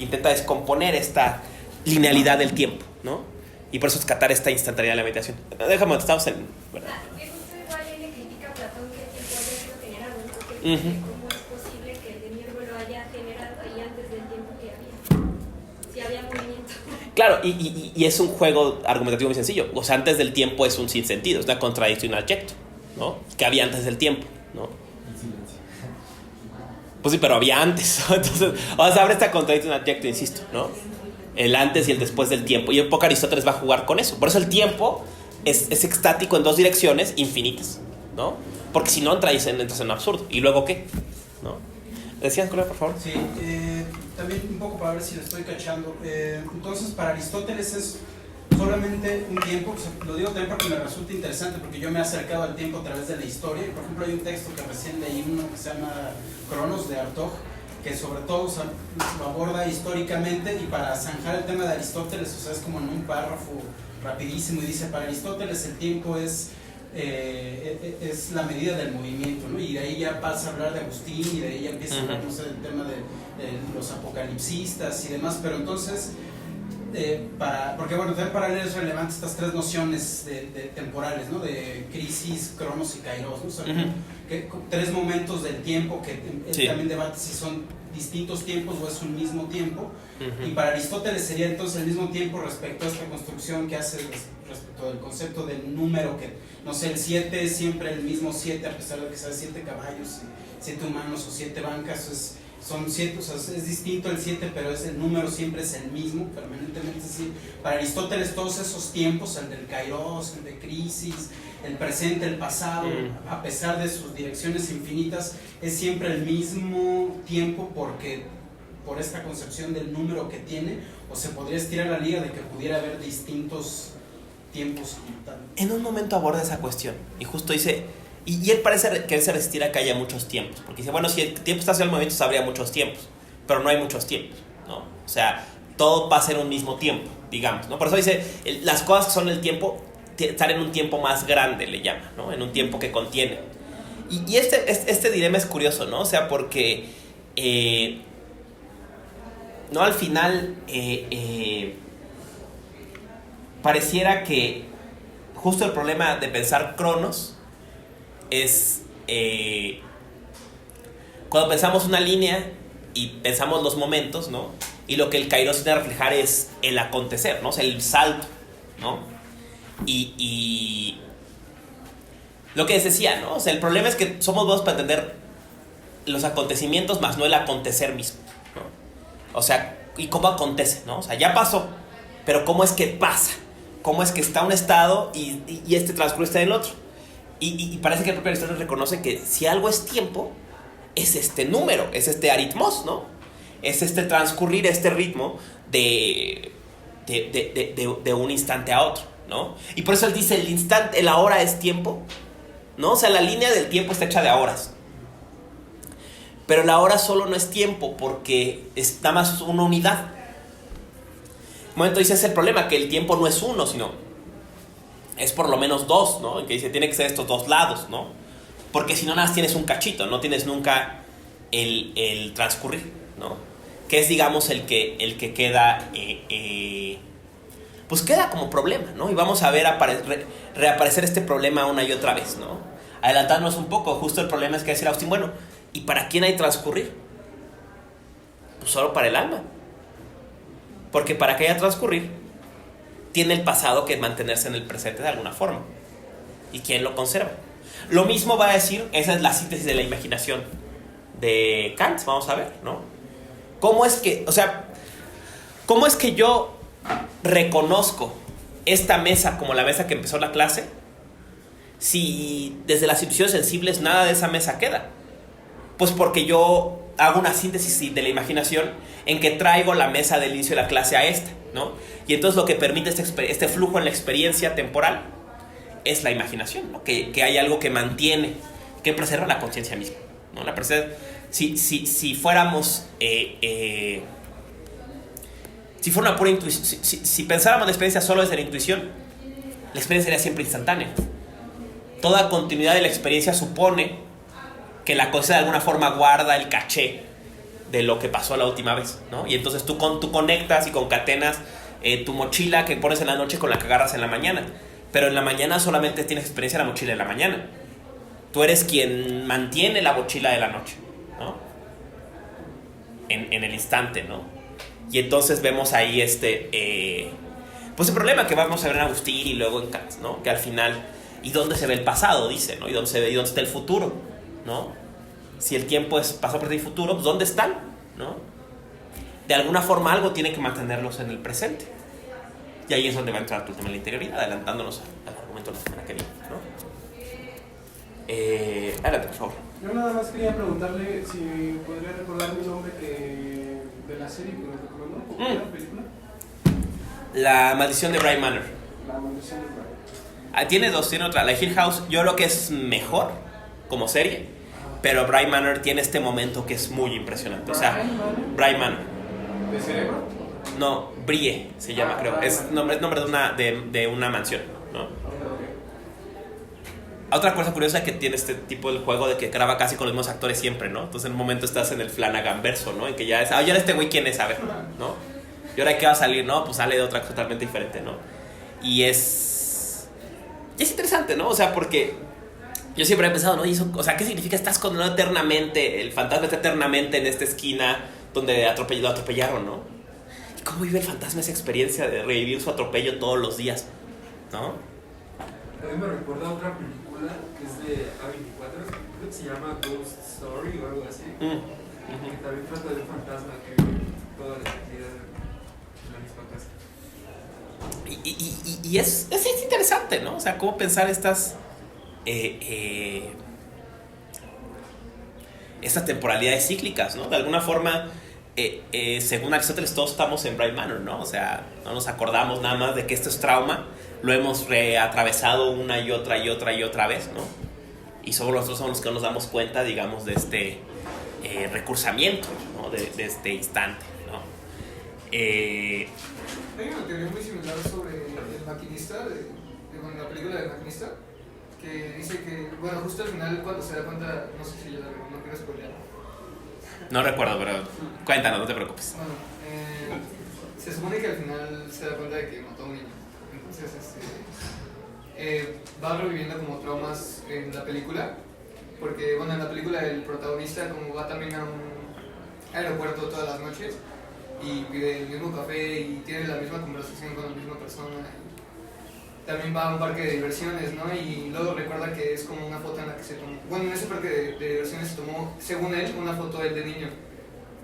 Intenta descomponer esta linealidad del tiempo, ¿no? Y por eso escatar esta instantaneidad de la meditación. Déjame, estamos en... ¿verdad? Que justo igual él le critica a Platón que el tiempo haya sido generado, ¿no? Porque dice, ¿cómo es posible que el demiurgo lo haya generado y antes del tiempo que había? Si había movimiento. Claro, y es un juego argumentativo muy sencillo. O sea, antes del tiempo es un sinsentido, es una contradicción y un adjecto, ¿no? Que había antes del tiempo, ¿no? Pues sí, pero había antes, ¿no? Entonces, o sea, abre esta contradicción y un adjecto, insisto, ¿no? El antes y el después del tiempo. Y un poco Aristóteles va a jugar con eso. Por eso el tiempo es extático en dos direcciones infinitas, ¿no? Porque si no entras en un absurdo. ¿Y luego qué? ¿No? ¿Decías, colega, por favor? Sí, también un poco para ver si lo estoy cachando. Entonces, para Aristóteles es solamente un tiempo, o sea, lo digo también porque me resulta interesante, porque yo me he acercado al tiempo a través de la historia. Por ejemplo, hay un texto que recién leí, uno que se llama Cronos, de Artaud, que sobre todo, o sea, lo aborda históricamente, y para zanjar el tema de Aristóteles, o sea, es como en un párrafo rapidísimo, y dice, para Aristóteles el tiempo es la medida del movimiento, ¿no? Y de ahí ya pasa a hablar de Agustín, y de ahí ya empieza a hablar, no sé, del tema de los apocalipsistas y demás, pero entonces, porque bueno, también para él es relevante estas tres nociones de temporales, ¿no? De crisis, cronos y kairos, ¿no? O sea, que tres momentos del tiempo que él también debate si son distintos tiempos o es un mismo tiempo. Y para Aristóteles sería entonces el mismo tiempo respecto a esta construcción que hace respecto del concepto del número, que no sé, el 7 es siempre el mismo 7 a pesar de que sea 7 caballos, 7 humanos o 7 bancas, son 7, o sea, es distinto el 7, pero el número siempre es el mismo permanentemente. Es decir, para Aristóteles todos esos tiempos, el del kairos, el de crisis, el presente, el pasado, a pesar de sus direcciones infinitas, es siempre el mismo tiempo, porque por esta concepción del número que tiene, o se podría estirar la liga de que pudiera haber distintos tiempos. En un momento aborda esa cuestión y justo dice, y él parece quererse resistir a que haya muchos tiempos, porque dice, bueno, si el tiempo está hacia el movimiento, habría muchos tiempos, pero no hay muchos tiempos, ¿no? O sea, todo pasa en un mismo tiempo, digamos, ¿no? Por eso dice, las cosas que son el tiempo, estar en un tiempo más grande, le llama, ¿no? En un tiempo que contiene. Y este dilema es curioso, ¿no? O sea, porque, ¿no? Al final, pareciera que justo el problema de pensar cronos es cuando pensamos una línea y pensamos los momentos, ¿no? Y lo que el kairos viene a reflejar es el acontecer, ¿no? O sea, el salto, ¿no? Y lo que les decía, ¿no? O sea, el problema es que somos buenos para entender los acontecimientos, más no el acontecer mismo, ¿no? O sea, ¿y cómo acontece, no? O sea, ya pasó, pero ¿cómo es que pasa? ¿Cómo es que está un estado y este transcurre está en el otro? Y parece que el propio Aristóteles reconoce que si algo es tiempo, es este número, es este aritmos, ¿no? Es este transcurrir, este ritmo de un instante a otro, ¿no? Y por eso él dice, el instante, la hora es tiempo, ¿no? O sea, la línea del tiempo está hecha de horas. Pero la hora solo no es tiempo porque es nada más una unidad. Un momento dice, es el problema, que el tiempo no es uno, sino es por lo menos dos, ¿no? En que dice, tiene que ser estos dos lados, ¿no? Porque si no, nada más tienes un cachito, no tienes nunca el transcurrir, ¿no? Que es, digamos, el que queda, pues queda como problema, ¿no? Y vamos a ver reaparecer este problema una y otra vez, ¿no? Adelantándonos un poco, justo el problema es que decir Austin, bueno, ¿y para quién hay transcurrir? Pues solo para el alma. Porque para que haya transcurrir, tiene el pasado que mantenerse en el presente de alguna forma. ¿Y quién lo conserva? Lo mismo va a decir, esa es la síntesis de la imaginación de Kant, vamos a ver, ¿no? ¿Cómo es que, o sea, cómo es que yo reconozco esta mesa como la mesa que empezó la clase si desde las instituciones sensibles nada de esa mesa queda? Pues porque yo hago una síntesis de la imaginación en que traigo la mesa del inicio de la clase a esta, ¿no? Y entonces lo que permite este flujo en la experiencia temporal es la imaginación, ¿no? Que hay algo que mantiene, que preserva la conciencia misma, ¿no? La si fuéramos si fuera una pura intuición, si pensáramos la experiencia solo desde la intuición, la experiencia sería siempre instantánea. Toda continuidad de la experiencia supone que la cosa de alguna forma guarda el caché de lo que pasó la última vez, ¿no? Y entonces tú conectas y concatenas tu mochila que pones en la noche con la que agarras en la mañana. Pero en la mañana solamente tienes experiencia de la mochila de la mañana. Tú eres quien mantiene la mochila de la noche, ¿no? En el instante, ¿no? Y entonces vemos ahí pues el problema que vamos a ver en Agustín y luego en Kant, ¿no? Que al final, ¿y dónde se ve el pasado? Dice, ¿no? ¿Y dónde está el futuro? ¿No? Si el tiempo es pasado, presente y futuro, pues ¿dónde están? ¿No? De alguna forma algo tiene que mantenerlos en el presente. Y ahí es donde va a entrar tu tema de la interioridad, adelantándonos al argumento de la semana que viene, ¿no? Adelante, por favor. Yo nada más quería preguntarle si podría recordar mi nombre de la serie que me recomendó, ¿cómo era la película? La maldición de Bly Manor. La maldición de Bly. Tiene dos, tiene otra. La Hill House, yo creo que es mejor como serie, pero Bly Manor tiene este momento que es muy impresionante. O sea, Bly Manor. ¿De cerebro? No, Brie se llama, creo. Es nombre de una mansión, ¿no? Otra cosa curiosa es que tiene este tipo de juego de que graba casi con los mismos actores siempre, ¿no? Entonces en un momento estás en el Flanagan verso, ¿no? En que ya es, ya este güey quién es, a ver, ¿no? Y ahora que va a salir, ¿no? Pues sale de otra cosa totalmente diferente, ¿no? Y es interesante, ¿no? O sea, porque yo siempre he pensado, ¿no? Y eso, o sea, ¿qué significa? Estás condenado eternamente, el fantasma está eternamente en esta esquina donde lo atropellaron, ¿no? ¿Y cómo vive el fantasma esa experiencia de revivir su atropello todos los días, ¿no? A mí me recuerda otra película que es de A24, creo que se llama Ghost Story o algo así, que también trata de un fantasma que vive toda la eternidad en la misma casa. Y es interesante, ¿no? O sea, cómo pensar estas temporalidades cíclicas, ¿no? De alguna forma, según Aristóteles, todos estamos en Bly Manor, ¿no? O sea, no nos acordamos nada más de que esto es trauma, lo hemos reatravesado una y otra y otra y otra vez, ¿no? Y solo nosotros somos los que no nos damos cuenta, digamos, de este recursamiento, ¿no? De este instante, ¿no? Hay una teoría muy similar sobre el maquinista, bueno, la película del maquinista, que dice que, bueno, justo al final cuando se da cuenta, no sé si ya la veo, no quiero spoilear. No recuerdo, pero cuéntanos, no te preocupes. Bueno, se supone que al final se da cuenta de que mató a un niño. Entonces, va reviviendo como traumas en la película. Porque, bueno, en la película el protagonista como va también a un aeropuerto todas las noches y pide el mismo café y tiene la misma conversación con la misma persona. También va a un parque de diversiones, ¿no? Y luego recuerda que es como una foto en la que se tomó... Bueno, en ese parque de diversiones se tomó, según él, una foto de él de niño.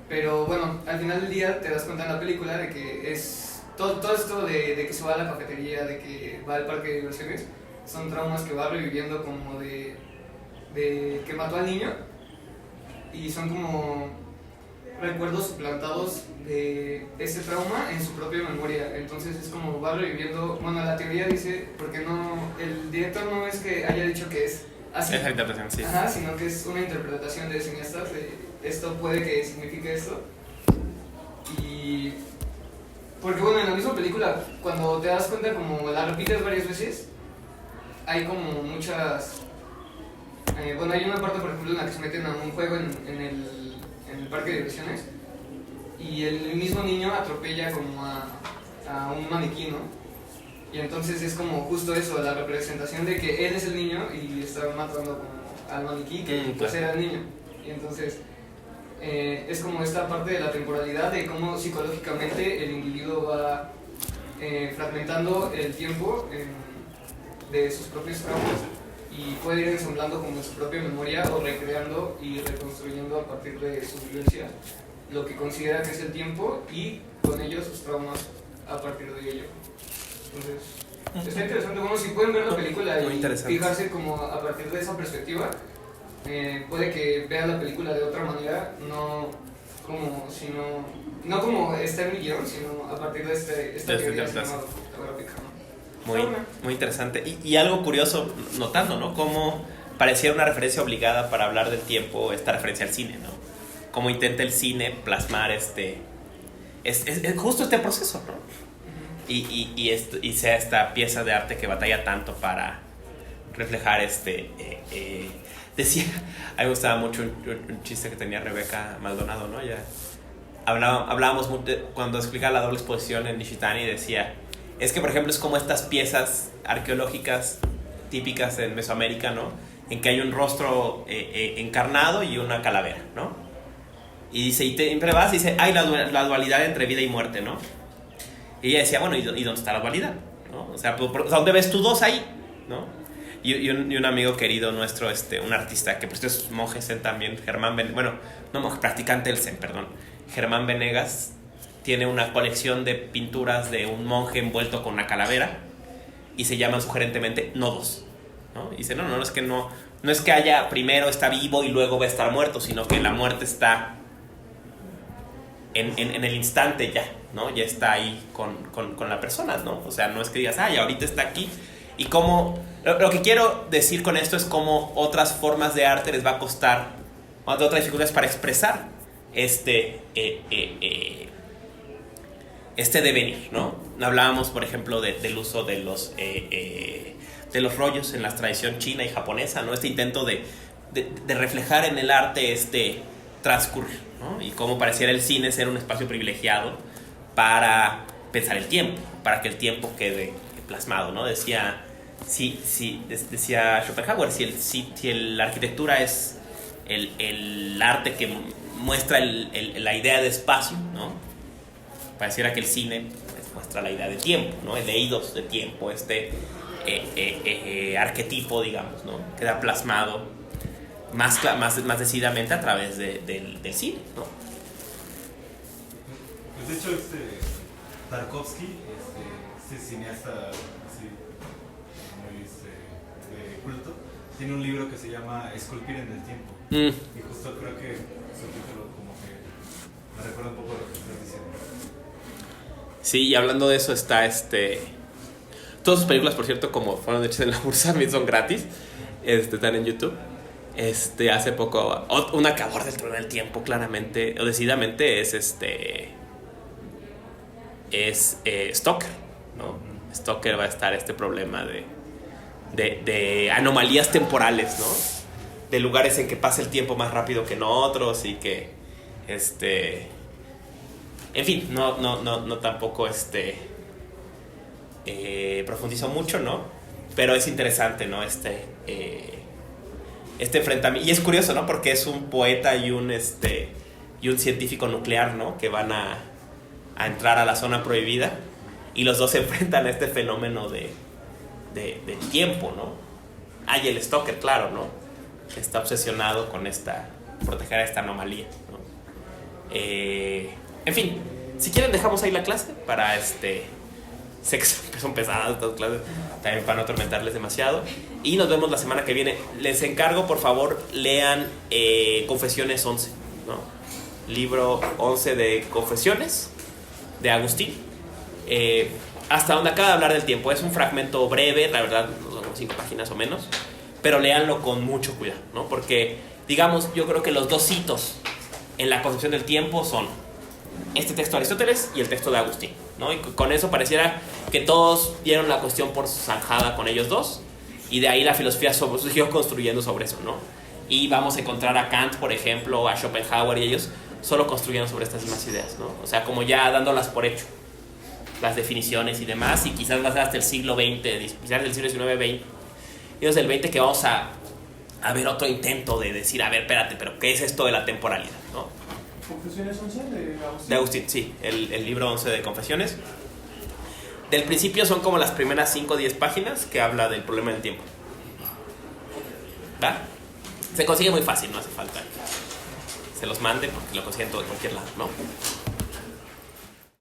Pero bueno, al final del día te das cuenta en la película de que es... Todo esto de que se va a la cafetería, de que va al parque de diversiones, son traumas que va reviviendo como de que mató al niño. Y son como recuerdos suplantados de ese trauma en su propia memoria. Entonces es como va reviviendo. Bueno, la teoría dice, porque no, el director no es que haya dicho que es así, Esa interpretación, sí. ajá, sino que es una interpretación de cineastas de esto puede que signifique esto. Y porque bueno, en la misma película, cuando te das cuenta como la repites varias veces, hay como muchas bueno, hay una parte por ejemplo en la que se meten a un juego en el parque de diversiones y el mismo niño atropella como a un maniquí, ¿no? Y entonces es como justo eso, la representación de que él es el niño y está matando como al maniquí que pues era el niño. Y entonces es como esta parte de la temporalidad de cómo psicológicamente el individuo va fragmentando el tiempo de sus propios traumas y puede ir ensamblando como su propia memoria o recreando y reconstruyendo a partir de su vivencia lo que considera que es el tiempo y con ello sus traumas a partir de ello. Entonces, está interesante. Bueno, si pueden ver la película y fijarse como a partir de esa perspectiva, puede que vean la película de otra manera, no como está en mi guión, sino a partir de esta teoría cinematográfica. Muy interesante. Y algo curioso notando, ¿no? Cómo pareciera una referencia obligada para hablar del tiempo esta referencia al cine, ¿no? Cómo intenta el cine plasmar es justo este proceso, ¿no? Y sea esta pieza de arte que batalla tanto para reflejar decía, a mí me gustaba mucho un chiste que tenía Rebeca Maldonado, ¿no? Ya hablábamos mucho, cuando explicaba la doble exposición en Nishitani, decía, es que por ejemplo es como estas piezas arqueológicas típicas en Mesoamérica, ¿no? En que hay un rostro encarnado y una calavera, ¿no? Y dice, y siempre vas y dice, hay la dualidad entre vida y muerte, ¿no? Y ella decía, bueno, ¿y dónde está la dualidad? ¿No? O sea, ¿dónde ves tú dos ahí? ¿No? Y un amigo querido nuestro, un artista que pues es monje zen también, practicante del zen, perdón, Germán Venegas, tiene una colección de pinturas de un monje envuelto con una calavera y se llaman sugerentemente nodos, ¿no? Y dice, no es que haya primero está vivo y luego va a estar muerto, sino que la muerte está en el instante ya, ¿no? Ya está ahí con la persona, ¿no? O sea, no es que digas, ahorita está aquí. Y cómo, lo que quiero decir con esto es cómo otras formas de arte les va a costar, otras dificultades para expresar este devenir, ¿no? Hablábamos, por ejemplo, del uso de los rollos en la tradición china y japonesa, ¿no? Este intento de reflejar en el arte transcurrir, ¿no? Y cómo pareciera el cine ser un espacio privilegiado para pensar el tiempo, para que el tiempo quede plasmado, ¿no? Decía Schopenhauer, si la arquitectura es el arte que muestra la idea de espacio, ¿no? Pareciera que el cine pues, muestra la idea de tiempo, ¿no? El eidos de tiempo, arquetipo, digamos, ¿no? Queda plasmado más decididamente a través del cine, ¿no? Pues de hecho, Tarkovsky, este cineasta así, muy de culto, tiene un libro que se llama Esculpir en el tiempo. Y justo creo que su título como que me recuerda un poco lo que estás diciendo. Sí, y hablando de eso está todas sus películas, por cierto, como fueron hechas en la Bursa, también son gratis. Están en YouTube. Hace poco, una que aborda el problema del tiempo claramente o decididamente es es Stoker, ¿no? Stoker va a estar este problema de anomalías temporales, ¿no? De lugares en que pasa el tiempo más rápido que en otros y que en fin, no tampoco profundizo mucho, ¿no? Pero es interesante, ¿no? Este enfrentamiento. Y es curioso, ¿no? Porque es un poeta y un científico nuclear, ¿no? Que van a entrar a la zona prohibida y los dos se enfrentan a este fenómeno del tiempo, ¿no? Y el Stoker, claro, ¿no? Está obsesionado con proteger a esta anomalía, ¿no? En fin, si quieren dejamos ahí la clase para sé que son pesadas estas clases, también para no atormentarles demasiado, y nos vemos la semana que viene. Les encargo, por favor, lean Confesiones 11, ¿no? Libro 11 de Confesiones de Agustín, hasta donde acaba de hablar del tiempo. Es un fragmento breve, la verdad, son 5 páginas o menos, pero léanlo con mucho cuidado, ¿no? Porque, digamos, yo creo que los dos hitos en la concepción del tiempo son este texto de Aristóteles y el texto de Agustín, ¿no? Y con eso pareciera que todos dieron la cuestión por zanjada con ellos dos, y de ahí la filosofía siguió construyendo sobre eso, ¿no? Y vamos a encontrar a Kant, por ejemplo, a Schopenhauer, y ellos solo construyeron sobre estas mismas ideas, ¿no? O sea, como ya dándolas por hecho, las definiciones y demás, y quizás más hasta el siglo XX, quizás del siglo XIX, XX, y desde el XX que vamos a ver otro intento de decir, a ver, espérate, pero ¿qué es esto de la temporalidad, no? ¿Confesiones 11 de Agustín? De Agustín, sí, el libro 11 de Confesiones. Del principio son como las primeras 5 o 10 páginas que habla del problema del tiempo. ¿Va? Se consigue muy fácil, no hace falta que se los mande porque lo consiguen todo de cualquier lado, ¿no?